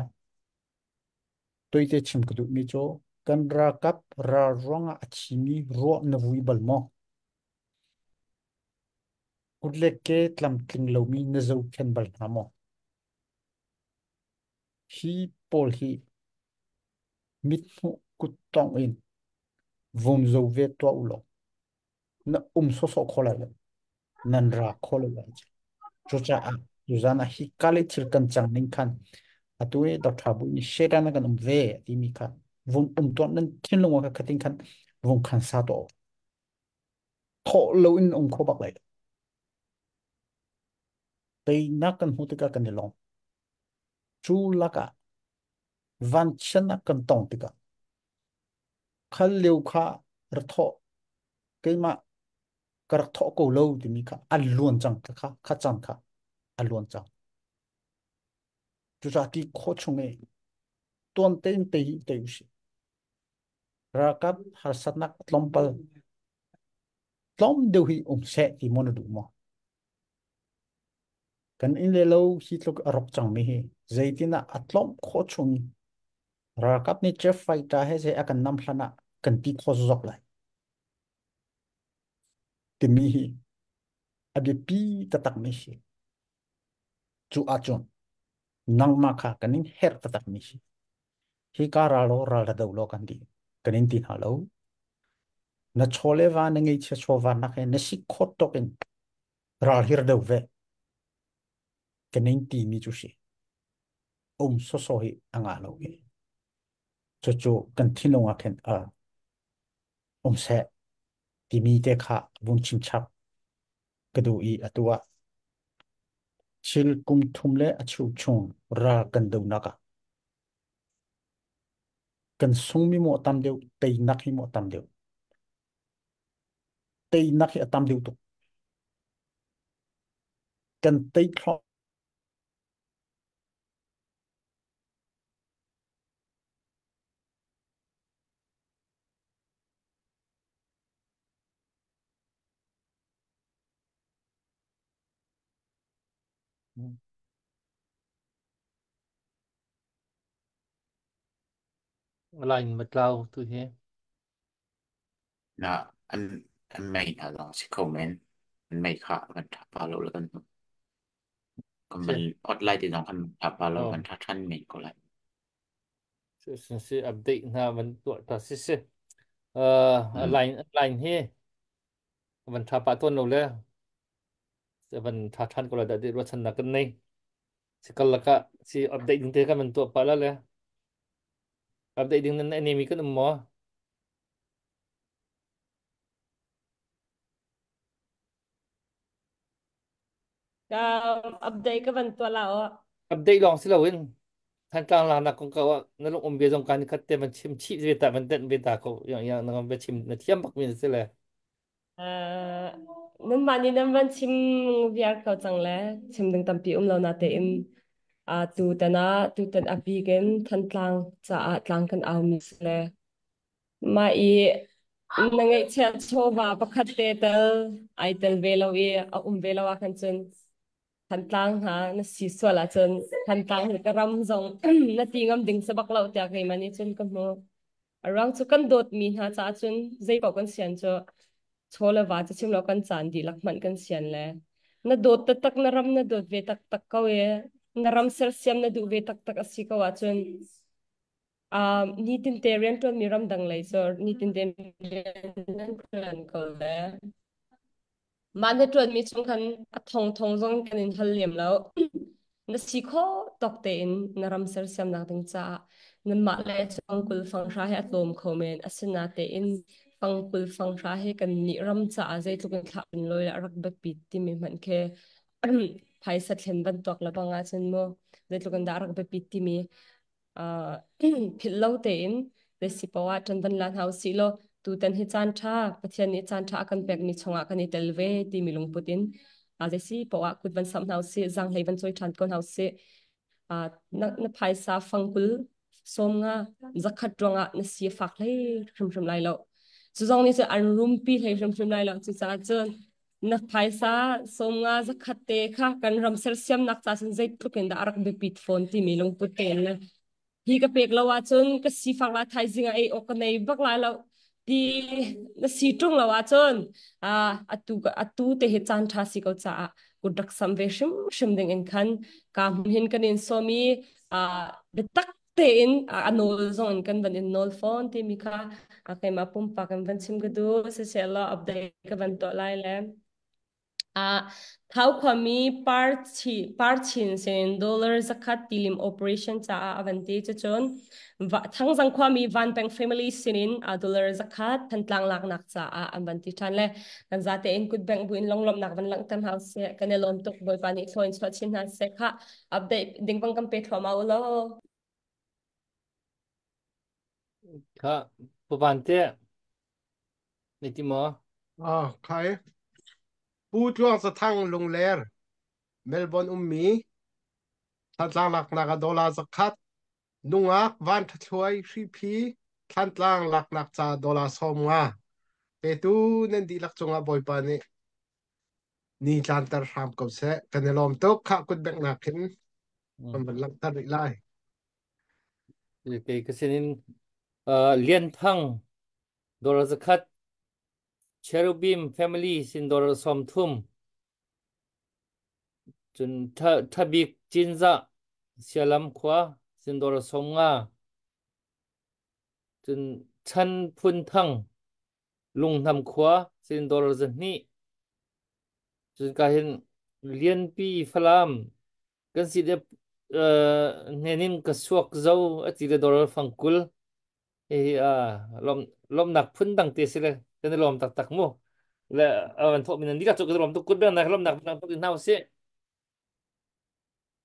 toite chim kudu mi cho kan ra kap ra ronga achimi ro na vui bal mo kudle ke tlam tling lo mi na zo ken bal na mo hi pol hi mit mu kut tong in vom zo ve to ulo na so so khola le nan ra khola le cho cha a yuzana hi kale thil kan chang ning khan atue da thabu ni sheda na kan ve ti mi kha vom to nan thin lo ka khating khan vom khan sa to tho lo in kho bak lai pe na kan hu te ka kan long chu la ka van chen na kan tong te ka khal leu kha r tho ke ma kar tho ko lo ti mi kha al luon chang ka kha chang kha al luon chang chu cha ti kho chung e ton ten te hi te usi ra kap har sat nak tlompal tlom deu hi se ti mon du mo kan in le lo hi tlok arok chang mi hi zaitina atlom kho chung ra kap ni chef fai ta he se akan nam hlana kan pi kho zok lai ti mi hi abi pi ta tak mi si chu a chon nang ma kha kanin her ta tak mi si hi ka ra lo ra da do lo kan di kanin tin ha lo na chole wa na ngai che cho wa na khe na si khot to ken ra hir do ve kanin ti mi chu si so so hi anga lo ke chu chu kan thin lo nga khen a se ti mi te kha bun chim chap ka du i atua chil kum thum le achu chung ra kan do na ka kan sung mi mo tam deu tei nak hi mo tam deu tei nak hi atam deu tu kan tei thlo line mất lao tu he na anh mày là lòng sẽ comment anh mày khá gần thả ba lô là gần còn se mình hotline thì lòng anh thả ba lô gần oh thả thân mình có lại se update na man tu ta se ừ line he man tha pa ton lo le se man tha than ko la da de ro chan na kan nei se kal la ka si update ding te ka man tu pa la le update ding na enemy kan mo ka update ka ban to lao update long si lo win than tlang la na kong ka wa na long om be jong kan khat te man chim chi ve ta man den ve ta ko yang na be chim na thiam bak min se le num mani nam ban chim viar ka chang le chim ding tampi lo na te im tu tana tu tan api gen than tlang cha tlang kan au mi le ma i nangai che cho ba pakhat te tel ai tel velo e velo wa kan chun than tlang ha na si so la chun than tlang ka ram zong na ti ngam ding sa baklo ta kai mani chun ka mo arang chu kan dot mi ha cha chun zai ko kan sian cho chola wa cha chim lo kan chan di lak man kan sian le na dot ta tak na ram na dot ve tak tak ka we na ram ser siam na du ve tak tak asi ka wa chun ni tin te rian to mi ram dang lai so ni tin te nan kan ko le man he tuan mi chung kan a thong thong zong kan in hal liam lo na si kho tok te in na ram ser siam na ting cha na ma le chong kul fang sha he atlom kho men asina te in fang kul fang sha he kan ni ram cha zai tu kan thla in loi la rak ba pi ti mi man khe phai sa thlen ban tok la banga chen mo zai tu kan da rak ba pi ti mi phil lo te in le si pawa tan ban lan hau si lo tu tan hi chan tha pathian ni chan tha kan pek ni chonga kan ni telve ti milung putin a je si pawa kut ban sam hau si jang hei ban choi than kon hau si a na phai sa fangkul som nga zakhat ronga na si fak lai shum shum lai lo chu jong ni chu an room pi hei shum shum lai lo chu cha chon na phai sa som nga zakhat te kha kan ram sel siam nak cha sin zai tukin da arak be pit phone ti milung putin hi ka pek lawa chun ka si fak la thai zinga e ok nei bak la lo ti na si tung lawa chun a atu te he chan tha si ko cha ku dak sam ve shim shim ding in khan ka hin kan in so mi a de tak te in anol zon kan ban in nol phone ti mi kha a kai ma pum pa kan ban sim ga du se se la update ka ban to lai le thau khami parchin sen dollar zakat tilim operation cha avanti cha chon thang jang khami van peng family sinin dollar zakat thantlang lak nak cha avanti than le kan zate in kut bank buin long lom nak van lang tam house se kan lom tok boy pani thoin chwa chin han se kha update ding bang kam pe thoma ulo kha pu ban te ni ti mo khai pu chuang sa thang lung ler Melbourne ummi than tlang lak nak dollar zakat nungak van thoi hri phi than tlang lak nak cha dollar som nga pe tu nen di lak chunga boy pa ni tlan tar ram ko se kan lom to kha kut bek na khin man lak tar ri lai ke senin lian thang dor zakat cherubim family sin dor som thum chun thabik chinza sialam khwa sin dor som nga chun chan phun thang lung nam khwa sin dor zani chun ka hin lian pi falam kan si de nenin ka suak zo ati de dor fangkul lom lom nak phun dang te sile kan lom tak tak mo le awan thok minan dika chok lom to kut ben nak lom nak nang to naw se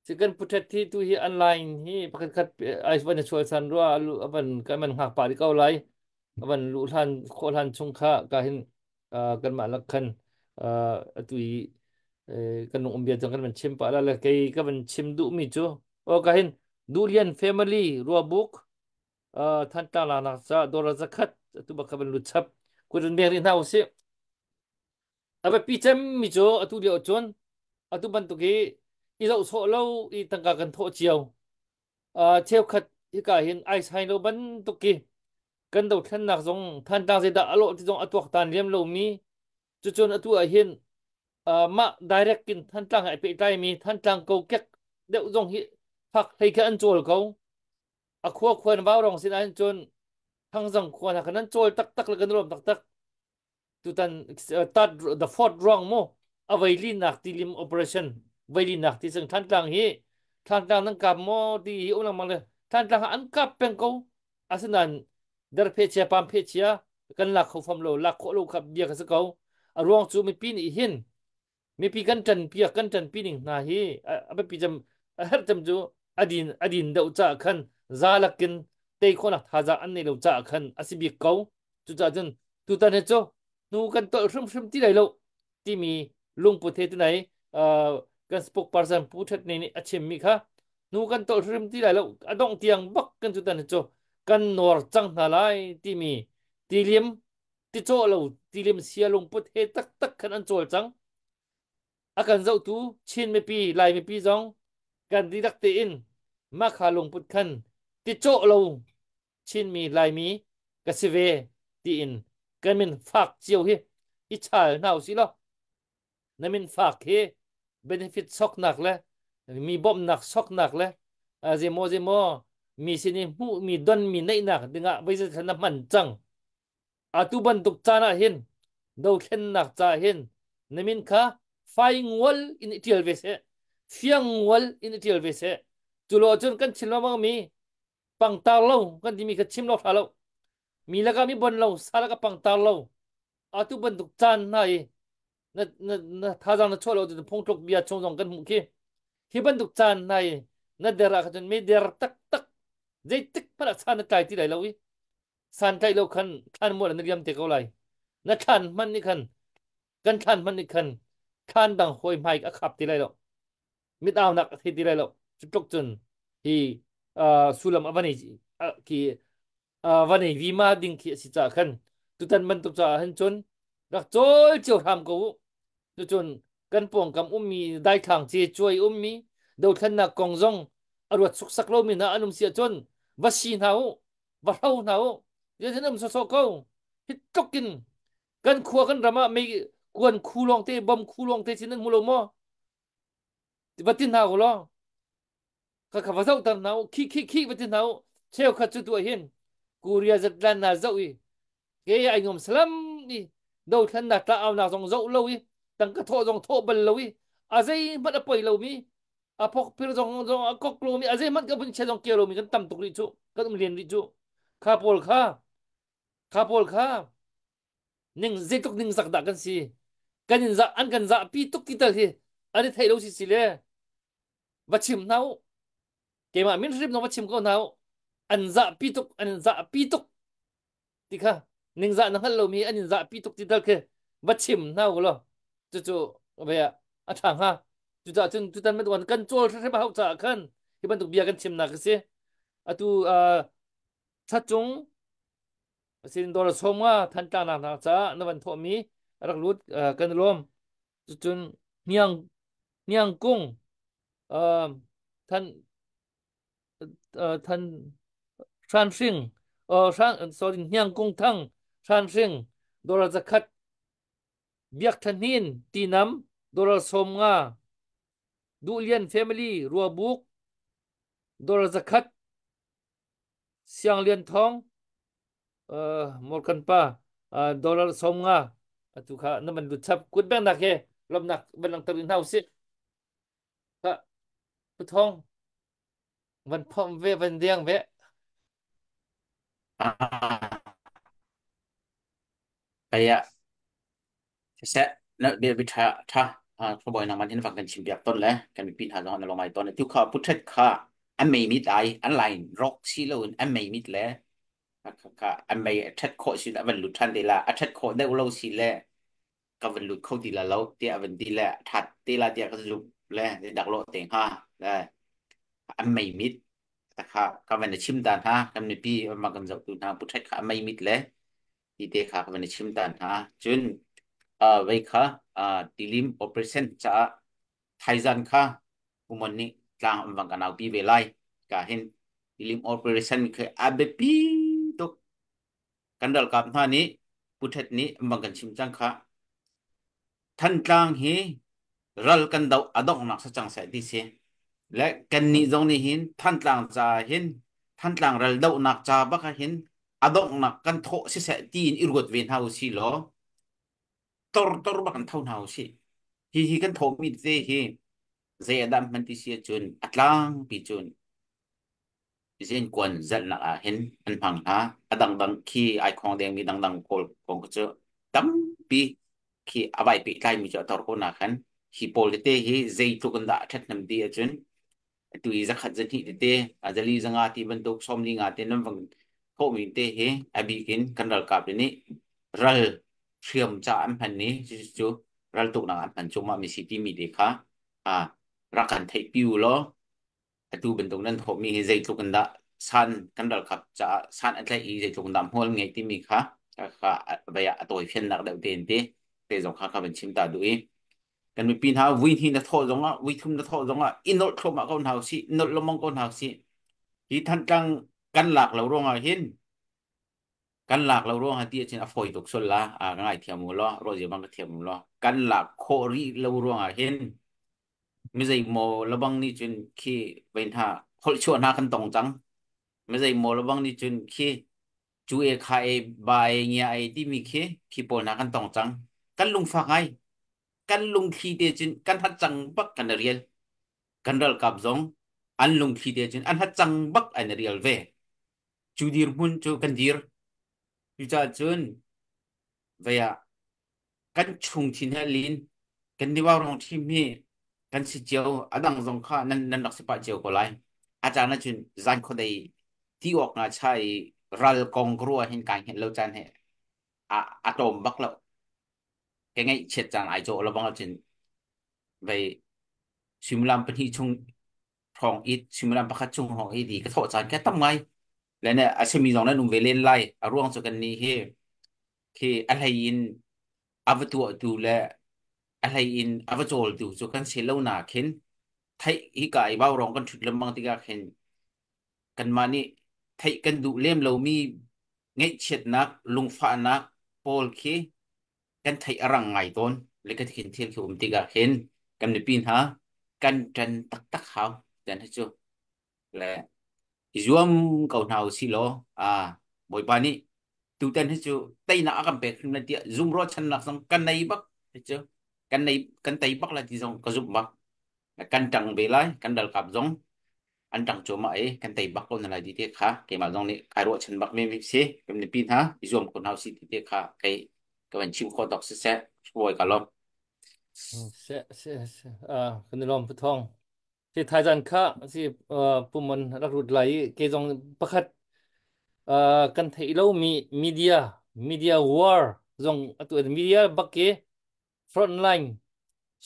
sikan putet thi tu hi online hi pakat khat ai ban chol san ro alu aban ka man hak pa ri kaw lai aban lu than khol han chung kha ka hin kan ma lak khan atui kan nong umbia jang kan man chim pa la la kai ka ban chim du mi chu o ka hin durian family ro book than ta la na sa dora zakhat tu ba ka ban lu chap ku den ber in house aba pi chem mi chu atu li ochon atu ban tu ki i dậu sổ lâu i tăng cả gần thọ chiều theo khật thì cả hiện ai sai lâu bắn tục kỳ cần đầu thân nạc dòng than tăng dây đã lộ thì dòng atuak tàn liêm lâu mi cho chôn atu ở hiện mà direct kin than tăng hại bị tay mi than tăng câu kết đậu dòng hiện phật hay cái ăn trôi câu khua khuen vào rong xin ăn chôn thằng dòng khua là cái ăn trôi tắc tắc là cái lom tắc tắc tu tan tat the fourth wrong mo availi nak tilim operation vaili nak ti sang than tăng hi than tăng nang kap mo ti hi ulang mang le than tăng an kap peng ko asinan dar phe chia pam phe chia kan lak khâu pham lo lak kho lo khap bia ka sa ko arong chu mi pin i hin mi pi kan trần pia kan trần pi ning na hi abe pi jam har jam ju adin dau cha khan zalakin te khona thaza an nei lo cha khan asibi ko chu cha jun tu ta ne cho nu kan to shum shum ti lai lo ti mi lung pu the ti nai kan spokesperson pu that nei ni achim mi kha nu kan to shum ti lai lo adong tiang bak kan chu ta ne cho kan nor chang na lai ti mi ti lim ti cho lo ti lim sia lung pu the tak tak khan an chol chang akan dậu tú chin me pi lai me pi zong kan di dak te in ma kha long put khan ti cho lo chin mi lai mi ka se ve ti in kan min phak chiu hi i chal nau si lo na min phak he benefit sok nak le mi bom nak sok nak le je mo mi sini mu mi don mi nei nak dinga bây giờ thana man chang tu ban tuk chana hin do khen nak cha hin na min kha flying wall in itial vese fiang wall in itial vese tulo chun kan chilma mang mi pang tar lo kan dimi ka chim lo thalo mi laga mi bon lo sala ka pang tar lo atu ban duk chan nai na thajang na cholo de phong tok bia chong jong kan mu ki hi ban duk chan nai na dera ka chun me der tak tak dei tik para chan na tai ti lai lo wi san tai lo khan mo na riam te ko lai na khan man ni khan kan khan man ni khan khan dang hoi mai ka khap ti lai lo mit aw nak thi ti lai lo chu tok chun hi sulam avani ki avani vima ding ki si cha khan tu tan man tu cha han chun rak choi chiu tham ko tu chun kan pong kam mi dai thang chi choi mi do than na kong zong arwat suk sak lo mi na anum sia chun vasi nau va hau nau ye thanam so so ko hit tokin kan khua kan rama me kuan khulong te bom khulong te chin mulo mo batin nào lo ka ka vazau tam nào khi batin nào cheo kha chu tu hin kuria zat lan na zau i ke ai ngom salam ni đâu thân na ta ao nào dòng dậu lâu i tăng ka tho dòng tho bal lâu i azai mat apoi lâu mi apok pir dòng dòng akok lo mi azai mat ka bun che dòng kia lo mi kan tam tuk ri chu kan lien ri chu kha pol kha ning zetok ning zak da kan si kanin za an kan za pi tuk ki tal hi ani thai lo si le vachim nau ke ma min rip no vachim ko nau an za pi tuk ti kha ning za na hal lo mi an za pi tuk ti tal ke vachim nau lo chu chu be a thang ha chu za chun tu tan met wan kan chol thre ba hau cha khan ki ban tuk bia kan chim na ka se atu cha chung sin dor somwa than ta na cha na ban tho mi rak lut kan lom chu chun niang niang kung thân thân san sinh san sorry nhang cung thăng san sinh dora zakat biak thanin tinam dora somnga dulian family ruabuk dora zakat siang lian thong morkan pa dora somnga atu kha naman du chap kut bang nak he lom nak belang tarin house ka thong văn phong về văn điang về kayak saya nak dia bicaraเขาบอกนะมันที่ฟังกันชิมแบบต้นแล้วกันมีปีนหาลองลงมาต้นที่เขาพุทธค่ะอันไม่มีได้อันไลน์ร็อกซีโลนอันไม่มีแล้วค่ะอันไม่ทัดโคสิละวันหลุดทันเดละอัทัดโคได้เราสิแล้วก็วันหลุดเข้าดีละเราเดี๋ยววันดีละทัดดีละเดี๋ยวก็จะลุกแล้วดักโลเต็งห้าแล้วอันไม่มีค่ะก็วันนี้ชิมดานฮะกันมีปีมากันจะดูนะพุทธค่ะไม่มีแล้วดีเด็กค่ะวันนี้ชิมดานฮะจนไว้ค่ะดิลิมโอเปอเรชั่นจะไทยจันค่ะ kuman ni tlang ambang kanaw pi velai kahin ilim operation ke abepi to kandal kap na ni puthet ni ambang kan sim chang kha than tlang hi ral kan dau adong nak sa chang sa di se le kan ni zong ni hin than tlang cha hin than tlang ral dau nak cha ba kha hin adong nak kan tho si sa tin irgot ven hau si lo tor ba kan thau hau si hi kan tho mi te hi zai adam man ti sia chun atlang pi chun zen kwan zal na a hin an phang ha adang dang khi ai khong deng mi dang dang kol kong ko chu tam pi khi abai pi lai mi chu tor ko na khan hi pol te hi zai tu kan da that nam di a chun tu i za khat za thi te azali zanga ti ban tok som ni nga te nam wang ko mi te hi abi kin kan dal kap ni ral thiam cha am phan ni chu ral tuk na am phan chu ma mi si ti mi de kha a rakan thai piu lo tu bentuk nan thok mi zai tuk kan da san kan dal kap cha san atlai i zai tuk dam hol ngai ti mi kha kha baya atoi phen nak da ten te zong kha kha ben chim ta du i kan mi pin ha wi thi na tho zong a wi thum na tho zong a inol thlo ma kon hau si inol lomong kon hau si hi than tang kan lak lo rong a hin kan lak lo rong ha ti chin a foi tok sol la a ngai thiam mu lo ro je bang ka thiam mu lo kan lak kho ri lo rong a hin mi zai mo labang ni chun khi ben ha hol chuan ha kan tong chang mi zai mo labang ni chun khi chu e khai bai nya ai ti mi khi pol na kan tong chang kan lung fa ngai kan lung khi de chun kan hat chang bak kan riel kan dal kap zong an lung khi de chun an hat chang bak an riel ve chu dir mun chu kan dir yu cha chun ve ya kan chung chin ha lin kan di wa rong thi mi kan si chiao adang zong kha nan dak si pa chiao ko laiอาจารย์นะจุนจันคนใดที่ออกงาใช้รัลกองกรัวเห็นการเห็นเราจันเหอะตอมบักแล้วแกไงเช็ดจานไอโจเราบังเราจุนไปซิมลามเป็นที่ชงทองอีซิมลามประคัดชงทองอีดีก็โทษจานแค่ตั้งไงแล้วเนี่ยอาจจะมีสองนั้นนุ่มเวเลนไล่ร่วงสุกันนี้คืออะไรยินอวตัวดูแลอะไรยินอวโจลดูสุกันเชลล์หนาเข็นไทยฮิกายบ้ารองกันชุดลำบางติกาเข็น กันมานี่ไทยกันดูเล่มเรามีไงเช็ดนักลุงฟ้านักโปลคีกันไทยอรังไงต้นเลยก็ที่เห็นเทียนคือติกาเห็นกันในปีนหากันจันตักเขาจันให้จูและอิจวมเก่าหนาวสิโลบ่อยปานี้ตูเต้นให้จูไตหน้ากันเป็ดขึ้นมาเดียซุ่มรถฉันหนักสองกันในบักให้จูกันในกันไตบักละที่สองก็ซุ่มบักกันจังเบลัยกันเดลกับซงอันจังโจมากันไตบักคนอะไรดีเด็กค่ะเกี่ยมาตรงนี้การรถฉันบักไม่มีเสียเป็นในปีนฮะอิจวมคนเฮาสิดีเด็กค่ะไก็เป็นชิมโคตอกเสียช่วยกันลองคนในลมพุทองที่ไทยจันค่ะที่ปุ่มมันรักรุดไหลเกจงประคัดกันไทยเรามีเดียวอร์จงตัวมีเดียบักเกฟรอนไลน์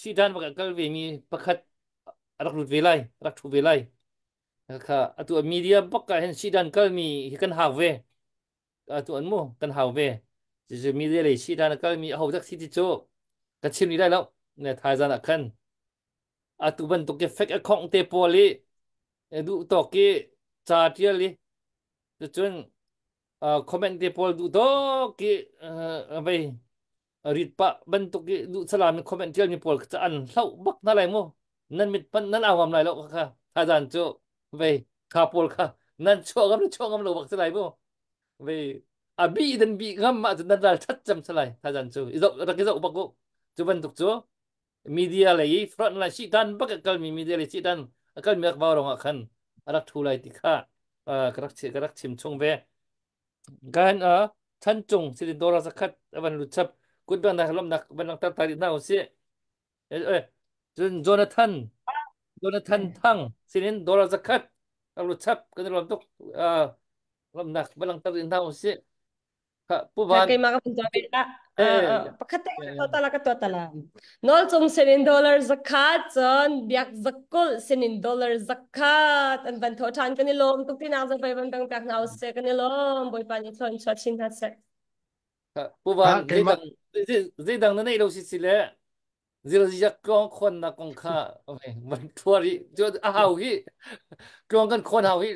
ชีดันบักกัลเวมีประคัดรักรุดเวไลรักทูเวไลค่ะตัวมีเดียบักกะเห็นชีดันกัลมีกันหาเวตัวอันมูกันหาเวจะมีเดียเลยชีดันกัลมีเอาจากที่ที่โจกันชิมนี้ได้แล้วเนี่ยไทยจันคันตัวบันตุกเก็บเฟกของเตปอลีดูตอกเกจาเทียลีจนคอมเมนต์เตปอลดูตอกเกไปรีดปะบันตุกเกดูสลามคอมเมนต์เทียมีปอลจะอันเล่าบักนั่นอะไรมั้งนั่นมิดปันนั่นเอาความไรแล้วค่ะไทยจันโจไปข้าปอลค่ะนั่นโชว์กันเราบักสลายมั้งไปบีดันบีงั้มมาจนนั่นเราชัดจำสลายไทยจันโจอีกตะกี้จะอุปกรณ์จุบันตุกโจมีเดียเลยฟรอนไลน์ชีดันบักกัลมีเดียเลยชีดันกัลมีอักบารองอักขันรักทูไลติค่ะกระรักชิมชงเวกันท่านจงสิริโดราสักขัดวันลุชับกุดบันนักลมนักบันนักตัดตาดิน่าอุเสียจนโจนาธานทั้งสิริโดราสักขัดลุชับกันลมตุกลมนักบันนักตัดดิน่าอุเสียค่ะผู้บ้าน Kay mga kapatid, pagkatay ka talaga. Nol som $7 zakat son biyak zakul $7 zakat an ban thotan kanilom tuk tinang sa 500 tak na use kanilom boy pani son chin hase ผู้บ้านใจดังนั่นเองเราสิสิเละ ziak kong khon na kong kha man thuari jo hau hi kong kan khon hau hi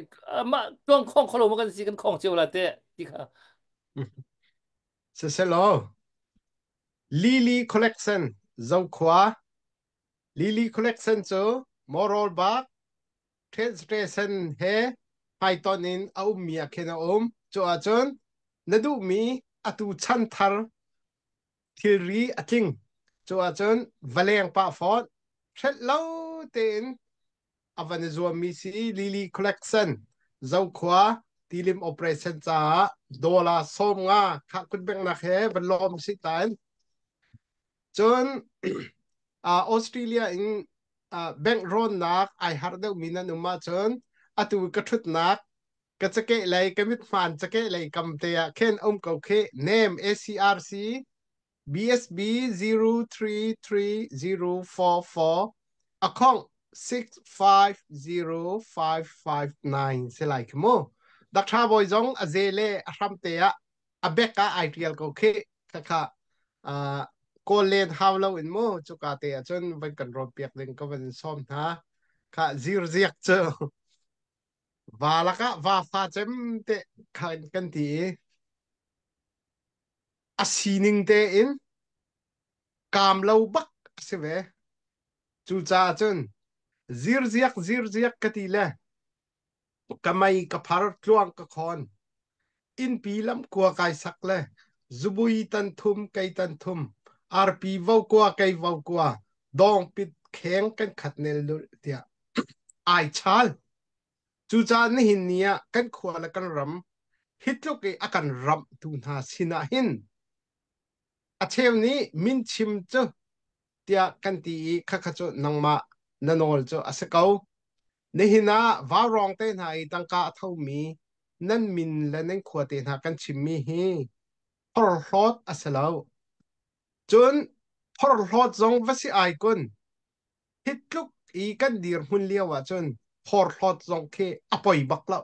ma kong khong kholo ma kan si kan khong chiu la te ti kha se lo Lily collection zau khwa Lily collection cho moral ba train station he python in au mia khena cho a chon nadu mi atu chan thar thilri ating cho a chon valeng pa fort thet lo ten avan zo mi si Lily collection zau khwa tilim operation cha dola som nga kha kun beng na he ban lom si tan chon Australia in bank ron nak ai har deuh mina numa chon atu ka thut nak ka chake lai kamit fan chake lai kam te ya khen ko khe name ACRC BSB 033044 account 650559 se lai mo dakha boy jong azele ahram te ya abeka ITL ko khe kha cô lên hao lâu in mô cho cả tệ chân vẫn cần rồi việc lên có vấn xóm ha cả dìu diệt chờ và là cả và pha chém tệ khăn cần thì à xin tệ in cam lâu bắc sẽ về chú cha chân dìu diệt cái tí lệ cái mày cái phар chuang cái con in pi lắm qua cái sắc lệ zubui tan thum cây tan thum RP vô qua cây vô qua dong pit khen kan khát nel tia ai chal chu cha ni hin nia kan khwa la kan ram hitlo ke akan ram tu na sina hin a chem ni min chim chu tia kan ti kha kha chu nangma nanol chu asakau ni hina va rong te nai tangka thau mi nan min la nen khwa te na kan chim mi hi hor hot asalau chun hor hot zong vasi ai kun hitluk i kan dir hun liawa chun hor hot zong ke apoi bakla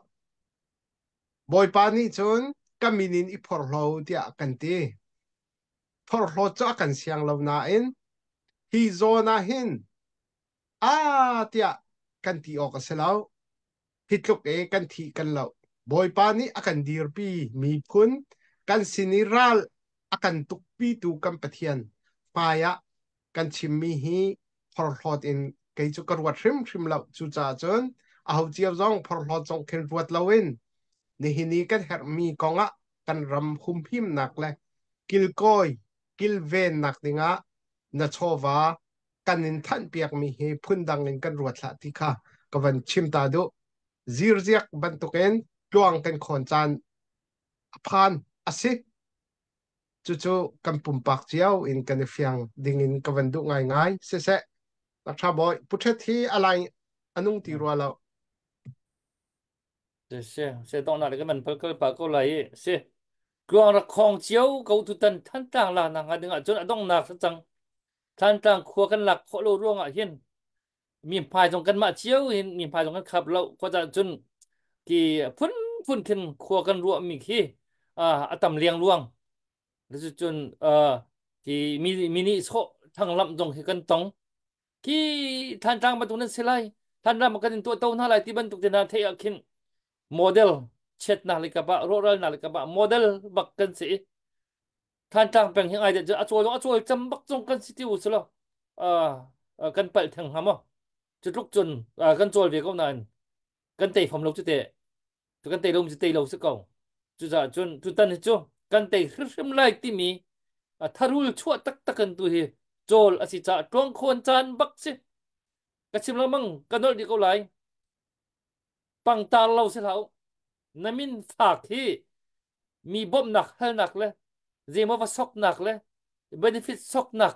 boy pani chun kaminin i phor hlo tia kan ti phor hlo cha kan siang lo na in hi zona hin a tia kan ti ok selau hitluk e kan thi kan lo boy pani akan dir pi mi phun kan siniral akan tukpi tu kan pathian paya kan chimmi hi phor hot in ke chu karwat hrim lo chu cha chon a ho chiaw zong phor hot zong khen ruat lawin ni hini kan her mi konga kan ram hum phim nak le kil koi kil ven nak dinga na chowa kan in than piak mi hi phun dang in kan ruat la ti kha kawan chim ta do zir ziak ban tuken tuang kan khon chan phan asi chu kan pum pak chiao in kan fiang ding in kawan du ngai se la tha boy puthe thi alai anung ti ro lo se tong na le man phal kal pa ko lai se kong ra khong chiao ko tu tan than tang la na nga ding a chon adong na sa chang than tang khua kan lak kho lo ruang a hian mi phai jong kan ma chiao hin mi phai jong kan khap lo ko cha chun ki phun khen khua kan ruwa mi khi atam liang luang rồi chun ki mini so thang lam jong he kan tong ki than tang ma tung nan selai than ram kan to to na lai ti ban tuk na the akhin model chet na le ka ba roral na le ka ba model bak kan si than tang peng hing ai de a choi cham bak jong kan si ti u slo kan pal thang ha mo chu luk chun kan chol ve ko nan kan tei phom lo chu te tu kan tei lo chu tei lo se ko chu za chun tu tan chu kan tei hrim lai ti mi tharul chua tak kan tu hi chol asi cha tong khon chan bak si ka chim lo mang kanol di ko lai pang ta lo se lau namin phak hi mi bom nak hal nak le zemo va sok nak le benefit sok nak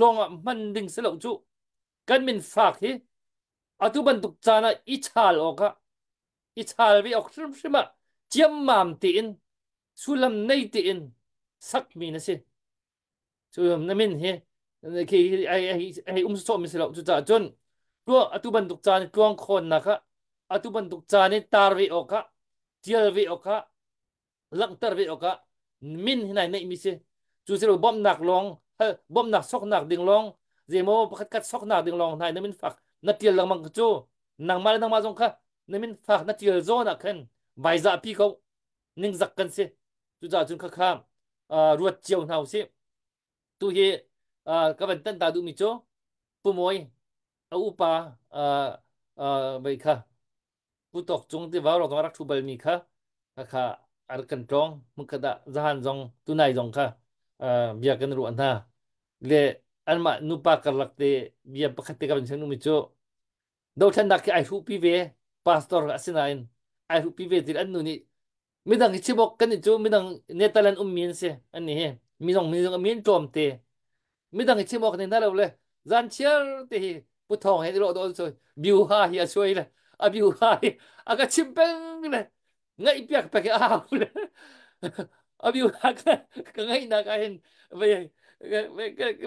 long man ding se lo chu kan min phak hi atu ban tuk chana i chal oka i chal vi ok shima chiam mam ti in sulam nei ti in sak mi na si chu namin hi ki ai so mi se lo chu cha chon ko atu ban tuk chan tuang khon na kha atu ban tuk chani tar vi oka tial vi oka lang tar vi oka min hinai nei mi se chu se bom nak long bom nak sok nak ding long zemo pakhat kat sok na ding long nai namin fak na tiel lang mang chu nang ma jong kha namin fak na tiel zo na khan bai za pi ko ning zak kan se tu za chun kha kha ruat chiao nau se tu hi ka ban tan ta du mi cho pu moi a upa bai kha pu tok chung ti vào lo rak thu bal mi kha kha ar kan tong mun ka da zahan jong tu nai jong kha bia kan ru an ha le an ma nu pa kar lak te bia pakhat te ka ban chang nu mi cho do than dak ai hu pi ve pastor asinain ai hu pi ve til an nu ni midang ichibok kan chu midang netalan min se an ni he midang min tom te midang ichibok ni na lo le zan chiar te hi pu thong he ro do so biu ha hi a soi le a biu ha hi a ka chimpeng le ngai piak pe a le a biu ha ka ngai na ka hen ve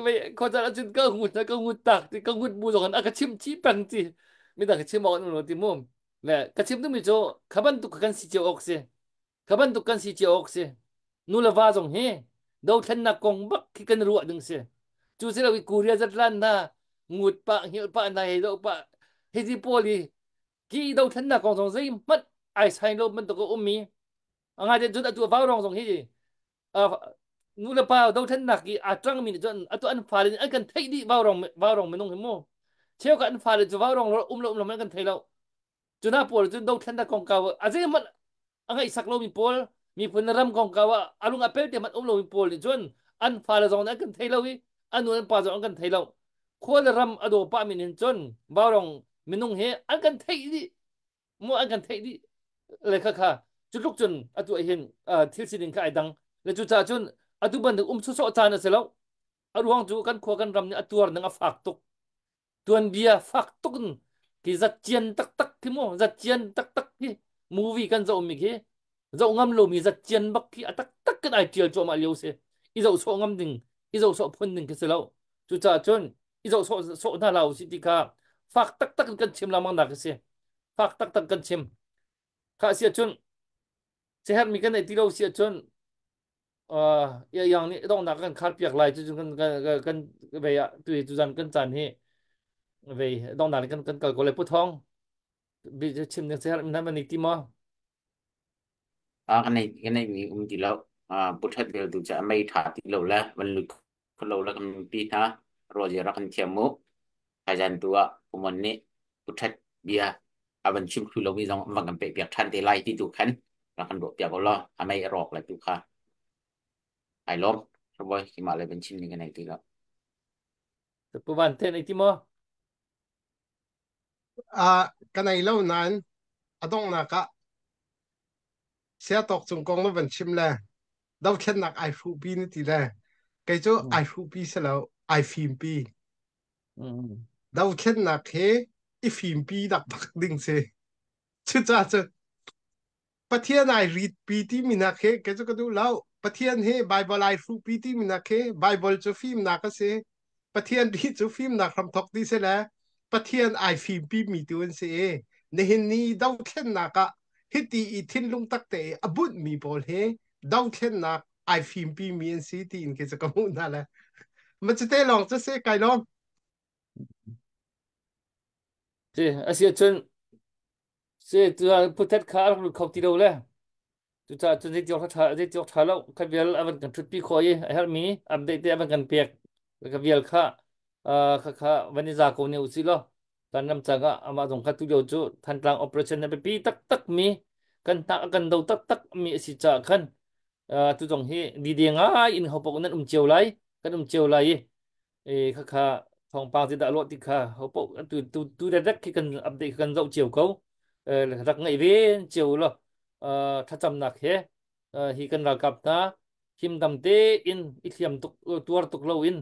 ve ko za chin ka ngut tak ti ka ngut bu zong a ka chim chi pang ti midang ichibok no ti mum le ka chim tu mi cho khaban tu kan si che ok se kaban tukan si che ok se nula va jong he do than na kong bak ki kan ruwa ding se chu se wi kuria zat lan na ngut pa hil pa na he do pa he di poli ki do than na kong jong zai mat ai sai lo man to ko ummi anga de jut atu va rong jong he a nula pa do than na ki atang min jon atu an fa an kan thai di va rong menung he mo cheu kan fa le ju va rong lo man kan thai lo chu na pol chu do than na kong ka a zai mat ang isak lo mi pol mi punaram kong kawa alung apel te mat lo mi pol ni jon an fala zong na kan thailaw hi anu an pa zong kan thailaw khol ram ado pa min in jon bawrong minung he an kan thai di mo an kan thai di le kha kha chuluk jon atu hin thil sidin ka idang le chu cha jon atu ban chu so cha na selo aruang chu kan kho kan ram ni atuar nang afak tuk tuan bia fak tukun ki zat chien tak tak ki mo zat chien tak tak ki movie kan zo mi ki zo ngam lo mi zat chien bak ki atak tak kan ai tiel cho ma liu se i zo so ngam ding i zo so phun ding ki se lo chu cha chon i zo so na lao si ti ka fak tak tak kan chim la mang na ki se fak tak tak kan chim kha sia chon se hat mi kan ai ti lo sia chon ya yang ni dong na kan khar piak lai chu kan ve ya tu tu zan kan chan he về đông đảo cần có lấy bút thong bị chim được sẽ làm mình tìm mà cái này mình chỉ lâu bút hết về tụ cha mấy thả tí lâu là vẫn lực lâu là cần pi ha rồi giờ cần thiam mũ thời gian tua của mình nè bút hết bia vẫn chim khui lâu bây giờ mà cần phải việc thân thì lại tí tụ khánh là cần độ việc lo mấy rọc lại tụ kha ai lom rồi khi mà lại vẫn chim như cái này tí lâu bữa ban thế này tìm mà cái này lâu nan adong na ka sẽ tộc trung công nó vẫn chim là đâu khen nạc ai phụ pi nữa thì là cái chỗ ai phụ pi sẽ là ai phim pi đâu khen nạc thế ít phim pi đặc đặc định sẽ chứ cha chứประเทศไหนรีดปีที่มีนักเหก็จะก็ดูแล้วประเทศเฮไบเบิลไลฟ์ปีที่มีนักเหไบเบิลจะฟิล์มนักก็เสียประเทศที่จะฟิล์มนักคำทอกดีเสียแล้วประเทศไอฟิล์มปีมีตัวเสียในเห็นนี้ดาวเช่นนักอะฮิตตีอีทินลุงตักเตะอบุญมีบอลเฮดาวเช่นนักไอฟิล์มปีมีอันสีตีนก็จะก็มุ่งนั่นแหละมันจะเตะลองจะเสียไกลลองเจ้อาเซียชนเสียตัวพุทธคาร์ลูกเขาตีเราเลยจุดจนที่จอกท่าที่จอกท่าแล้วขบียลอันกันทุบปีคอยไอ้ฮาร์มีอัปเดตอันกันเปียกขบียลข้าข้าวันนี้จากคนนี้อุศิลตอนนั้นจากอามาตรงข้าตุโยจูทันกลางโอเปอเรชั่นนั้นไปปีตักตักมีกันตักกันดูตักตักมีสิจากขันตุจงฮีดีเดียงอินเขาบอกนั้นเจียวไรกันเจียวไรข้าทองปางที่ดาวรถที่ข้าเขาบอกตุเด็กที่กันอัปเดตกันเราเจียวเขารักไงเว้เจียวหรอถ้าจำหนักเหฮีกันรักกับนะหิมดำเตอินอิเทียมตุกตัวตุกเลวิน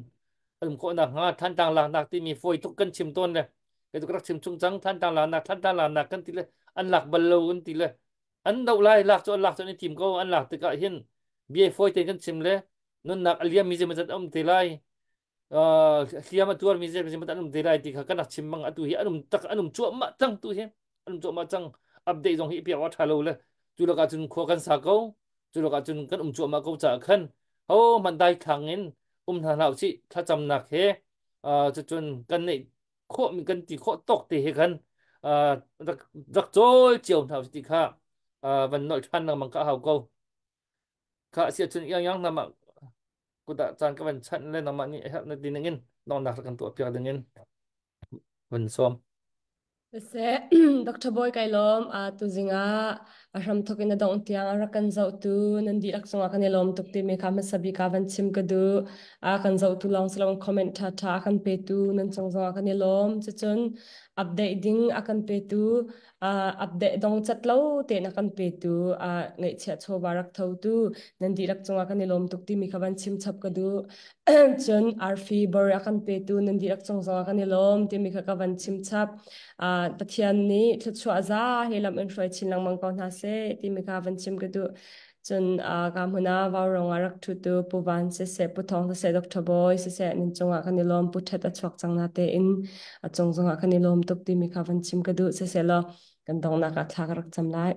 อันคนหนักท่านต่างหลักหนักที่มีฝอยตุกกันชิมต้นเลยcáiตุกรักชิมชุ่งจังท่านต่างหลักหนักท่านต่างหลักหนักกันทีเลยอันหลักบรรลุกันทีเลยอันดาวไล่หลักจนในทีมก็อันหลักตึกหินเบียฝอยเตกันชิมเลยนั่นหนักอเลียมีจะมันจะทีไรเสียมาตัวมีจะมันจะทีไรที่เขากันหนักชิมบังอันตัวฮีอันตักอันจั่วมาจังตัวฮีอันจั่วมาจังอัปเดตตรงฮีเปียกว่าทะลุเลยจุลกาจุนขวกันสากเอาจุลกาจุนกันจั่วมาเขาจะขันเขามันได้ขังเงินทางเราสิถ้าจำหนักเฮ chu chun kan nei kho mi kan ti kho tok te he kan rak rak choi chiom thau ti kha van noi than na mang ka hau ko kha sia chun yang na ma ku da chan ka van chan le na ma ni ha na din ngin non na kan to pya dingin van som Se Dr. Boy kailom tu zinga aram thokin na dong tiang arakan zau tu nandi rak songa kan elom tuk ti me kama sabi ka van chim ka du a kan zau tu long salong comment tha tha kan pe tu nan song zonga kan elom chun update ding akan pe tu update dong chat lo te na kan pe tu ngai che cho barak thau tu nandi rak songa kan elom tuk ti mi ka van chim chap ka du chun arfi bor akan pe tu nandi rak song zonga kan elom ti mi ka van chim chap pathian ni thachwa za helam en roi chin lang mang kaun ha se ti mi ka van chim ka du chun kam huna wa rong arak thu tu puwan se puthong se Dr. Boy se nin chunga kan lom pu that a chok chang na te in a chong chunga kan lom tuk ti mi ka van chim ka du se lo kan dong na ka thak rak cham lai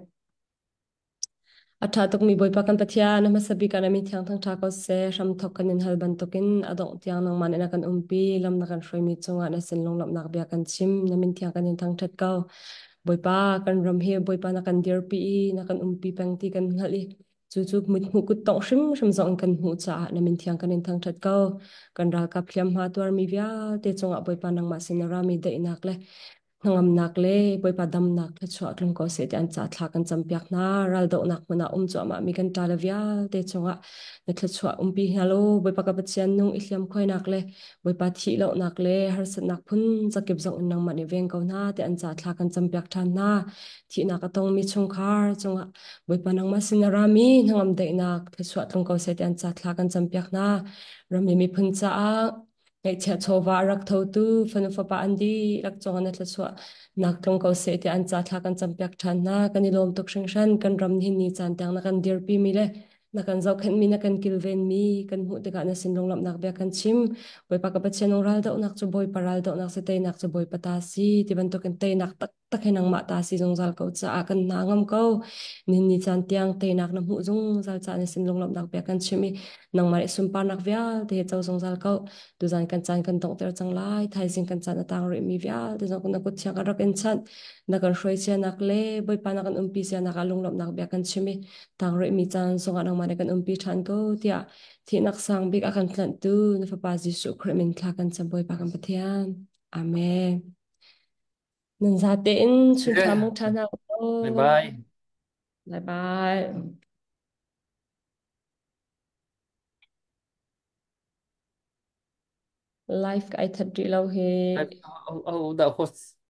Atha tuk mi boy pakan pathia na masabi kana mi thiang thang tha ko se ram thok kan in hal ban tukin adong tiang nang man na kan umpi lam na kan hroi mi chunga na sin long lam nak bia kan chim na min thiang kan in thang that kau boy pa kan ram he boy pa na kan dir pi na kan umpi pang ti kan hali chu chu mu mu kut tong shrim shrim zong kan hu cha na min thiang kan in thang that kau kan ra ka phliam ha tuar mi via te chunga boy pa nang ma sin ra mi de inak le ngam nak le boy pa dam nak the chwa tlung ko se an cha thla kan champiak na ral do nak mana cha ma mi kan talavia te chunga ne the chwa pi halo boy pa ka pachian nung ihliam khoi nak le boy pa thi lo nak le har sat nak phun zakip zong nang ma ni veng ko na te an cha thla kan champiak than na thi na ka tong mi chung khar chunga boy pa nang ma sinara mi ngam de nak the chwa tlung ko se an cha thla kan champiak na ram mi phun cha ngai cha chowa rak tho tu fanu fa pa andi rak chong na tla chwa nak tong ko se te an cha thla kan champiak than na kan ni lom tok shing shan kan ram ni ni chan tang na kan dir pi mi le na kan zau khan mi na kan kil ven mi kan hu te ka na sin long lam nak bia kan chim boy pa ka pa chen ral do nak chu boy paral do nak se te nak chu boy pata si ti ban to kan te nak tak tak hen ang ma ta si jong zal ko cha kan na ngam ko ni ni chan tiang te nak na mu jong zal cha na sin long lam nak bia kan chimi nang mari sum pa nak via te chau jong zal ko tu zan kan chan kan tong ter chang lai thai sing kan chan atang ri mi via tu zan kun ko chang ka rak en chan na kan hroi che nak le boy pa na kan umpi se na ka lung lop nak bia kan chimi tang ri mi chan song anang mane kan umpi than ko tia thi nak sang bik akan tlan tu na fa pa jisu khremin thla kan cham boy pa kan pathian amen nan za te in chun tha mong tha na bye bye bye bye life ka ai thật đi lâu he da host